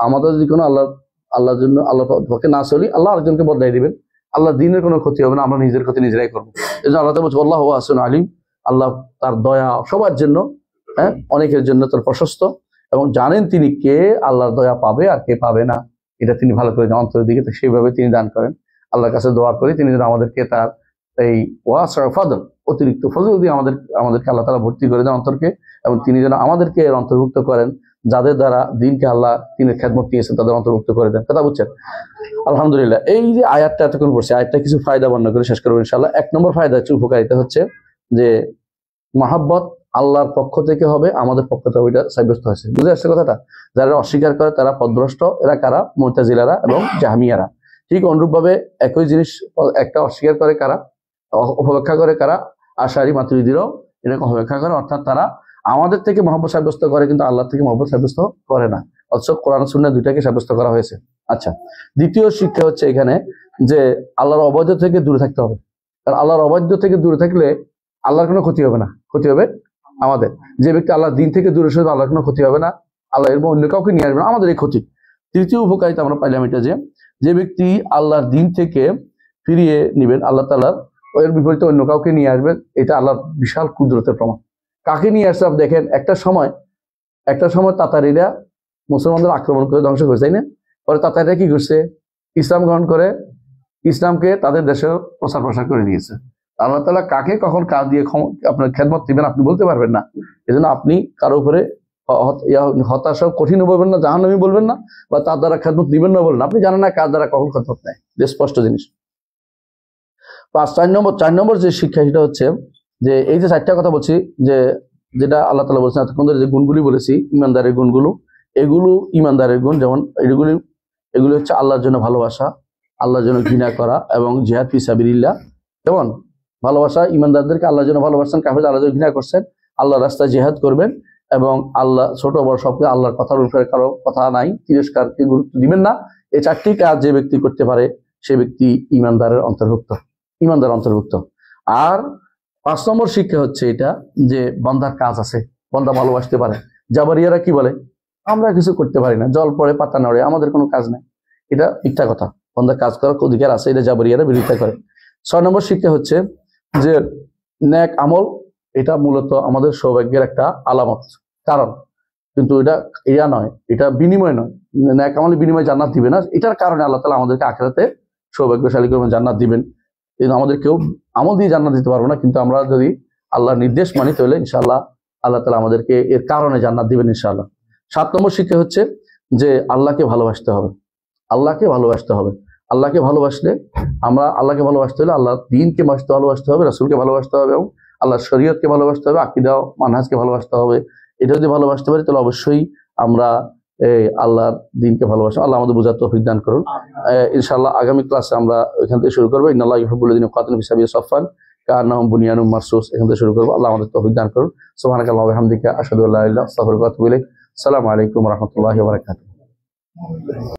আমাদের যদি কোনো আল্লাহর জন্য আল্লাহ পক্ষে না চলি, আল্লাহ আরেকজনকে বদলাই দিবেন, আল্লাহ দিনের কোনো ক্ষতি হবে না, আমরা নিজের ক্ষতি নিজেরাই করবো। এই জন্য আল্লাহ বলছে আল্লাহু ওয়াসিউন আলিম, আল্লাহ তার দয়া সবার জন্য, অনেকের জন্য তার প্রশস্ত, এবং জানেন তিনি কে আল্লাহর দয়া পাবে আর কে পাবে না, এটা তিনি ভালো করে অন্তরের দিকে, সেইভাবে তিনি দান করেন। আল্লাহর কাছে দোয়া করি তিনি যেন আমাদেরকে তার এই ওয়াসা ফাদল, অতিরিক্ত ফজল দিয়ে আমাদেরকে আল্লাহ তাআলা ভর্তি করে দেন অন্তরকে, এবং তিনি যেন আমাদেরকে এর অন্তর্ভুক্ত করেন যাদের দ্বারা দিনকে আল্লাহ তিনি খেদমত নিয়েছেন তাদের অন্তর্ভুক্ত করে দেন। কথা বুঝছেন? আলহামদুলিল্লাহ। এই যে আয়াতটা এতক্ষণ পড়ছে, আয়াতটা কিছু ফায়দা বর্ণনা করে শেষ করবো ইনশাআল্লাহ। 1 নম্বর ফায়দা হচ্ছে, উপকারিতা হচ্ছে যে মহাব্বত আল্লাহর পক্ষ থেকে হবে, আমাদের পক্ষ থেকে ওইটা সাব্যস্ত হয়েছে। বুঝে আসছে কথাটা? যারা অস্বীকার করে তারা পথভ্রষ্ট, এরা কারা? মুতাজিলারা এবং জাহমিয়ারা। ঠিক অনুরূপভাবে একই জিনিস একটা অস্বীকার করে কারা? অপব্যাখ্যা করে কারা? আশারি মাতুরিদিরাও এরকম অপব্যাখ্যা করে, অর্থাৎ তারা আমাদের থেকে মহব্বত সাব্যস্ত করে কিন্তু আল্লাহ থেকে মহব্বত সাব্যস্ত করে না, অথচ কোরআন সুন্নাহ দুইটাকে সাব্যস্ত করা হয়েছে। আচ্ছা, দ্বিতীয় শিক্ষা হচ্ছে এখানে যে আল্লাহর অবৈধ থেকে দূরে থাকতে হবে, কারণ আল্লাহর অবৈধ থেকে দূরে থাকলে আল্লাহর কোনো ক্ষতি হবে না, ক্ষতি হবে আমাদের। যে ব্যক্তি আল্লাহর দিন থেকে দূরে সরে আল্লাহর কোনো ক্ষতি হবে না, আল্লাহ এর অন্য কাউকে নিয়ে আসবে না, আমাদের এই ক্ষতি। তৃতীয় উপকারিতা আমরা পাইলাম এটা যে ব্যক্তি আল্লাহর দিন থেকে ফিরিয়ে নিবেন, আল্লাহ তাআলার এর বিপরীতে অন্য কাউকে নিয়ে আসবেন, এটা আল্লাহর বিশাল কুদরতের প্রমাণ। কাকে নিয়ে আসছে আপনি দেখেন, একটা সময় তাতারিরা মুসলমানদের আক্রমণ করে ধ্বংস করেছে, তাই না? পরে তাতারিরা কি করছে, ইসলাম গ্রহণ করে ইসলামকে তাদের দেশে প্রচার প্রসার করে দিয়েছে। আল্লাহ তাআলা কাকে কখন কাজ দিয়ে আপনার খেদমত দিবেন আপনি বলতে পারবেন না। এই জন্য আপনি কারো উপরে হতাশা কঠিন বলবেন না, জাহান্নামী বলবেন না, বা তার দ্বারা খেদমত দিবেন না বলবেন, আপনি জানেন না কার দ্বারা কখন খেদমত নেয়, যে স্পষ্ট জিনিস। 4 নম্বর যে শিক্ষা সেটা হচ্ছে যে এই যে 4টা কথা বলছি, যে যেটা আল্লাহ তাআলা বলছেন এতক্ষণ ধরে যে গুণগুলি বলেছি ইমানদারের গুণগুলো, এগুলো ইমানদারের গুণ। যেমন এগুলি হচ্ছে আল্লাহর জন্য ভালোবাসা, আল্লাহর জন্য ঘৃণা করা এবং জিহাদ ফি সাবিলিল্লাহ। যেমন ভালোবাসা, ইমানদারদেরকে আল্লাহর জন্য ভালোবাসছেন, কাফেরদের আল্লাহর জন্য ঘৃণা করছেন, আল্লাহর রাস্তায় জিহাদ করবেন এবং আল্লাহ ছোট বড় সবকে আল্লাহর কথার উপরে কারো কথা নাই, তিরস্কারকে গুরুত্ব দিবেন না। এই 4টি কাজ যে ব্যক্তি করতে পারে সে ব্যক্তি ইমানদারের অন্তর্ভুক্ত, ইমানদার অন্তর্ভুক্ত। আর 5 নম্বর শিক্ষা হচ্ছে এটা যে বান্দার কাজ আছে, বান্দা ভালোবাসতে পারে। জাবারিয়ারা কি বলে, আমরা কিছু করতে পারি না, জল পড়ে পাতা নড়ে, আমাদের কোনো কাজ নেই। এটা মিথ্যা কথা, বান্দার কাজ করার অধিকার আছে, এটা জাবারিয়ারা বিরোধিতা করে। 6 নম্বর শিক্ষা হচ্ছে যে নেক আমল এটা মূলত আমাদের সৌভাগ্যের একটা আলামত, কারণ কিন্তু এটা নয়, এটা বিনিময় নয়, নেক আমলের বিনিময়ে জান্নাত দিবে না। এটার কারণে আল্লাহ তাআলা আমাদেরকে আখিরাতে সৌভাগ্যশালী করবেন, জান্নাত দিবেন। কিন্তু আমাদের কেউ আমল দিয়ে জান্নাত দিতে পারবো না, কিন্তু আমরা যদি আল্লাহর নির্দেশ মানি তাহলে ইনশাআল্লাহ আল্লাহ তাআলা আমাদেরকে এর কারণে জান্নাত দিবেন ইনশাআল্লাহ। 7 নম্বর শিক্ষা হচ্ছে যে আল্লাহকে ভালোবাসতে হবে, আল্লাহকে ভালোবাসতে হবে। আল্লাহকে ভালোবাসলে আল্লাহকে ভালোবাসতে হলে আল্লাহ দ্বীনকে ভালোবাসতে হবে, রাসূলকে ভালোবাসতে হবে এবং আল্লাহর শরীয়তকে ভালোবাসতে হবে, আকীদা মানহাজকে ভালোবাসতে হবে। এটা যদি ভালোবাসতে পারি তাহলে অবশ্যই আমরা আল্লাহর দ্বীনকে ভালোবাসি। আল্লাহ আমাদের বোঝার তৌফিক দান করুন। ইনশাআল্লাহ আগামী ক্লাসে আমরা এখান থেকে শুরু করবো। ইন্নাল্লাহা ইউহিব্বুল্লাযীনা ইউকাতিলুনা ফি সাবিলিহি সাফফান কাআন্নাহুম বুনিয়ানুম মারসুস, এখান থেকে শুরু করবো। আল্লাহ আমাদের তৌফিক দান করুন। সুবহানাকাল্লাহি ওয়া বিহামদিকা আশহাদু আল্লা ইলাহা ইল্লা আনতা আস্তাগফিরুকা ওয়া আতুবু ইলাইক। আসসালামু আলাইকুম ওয়া রাহমাতুল্লাহি ওয়া বারাকাতুহু।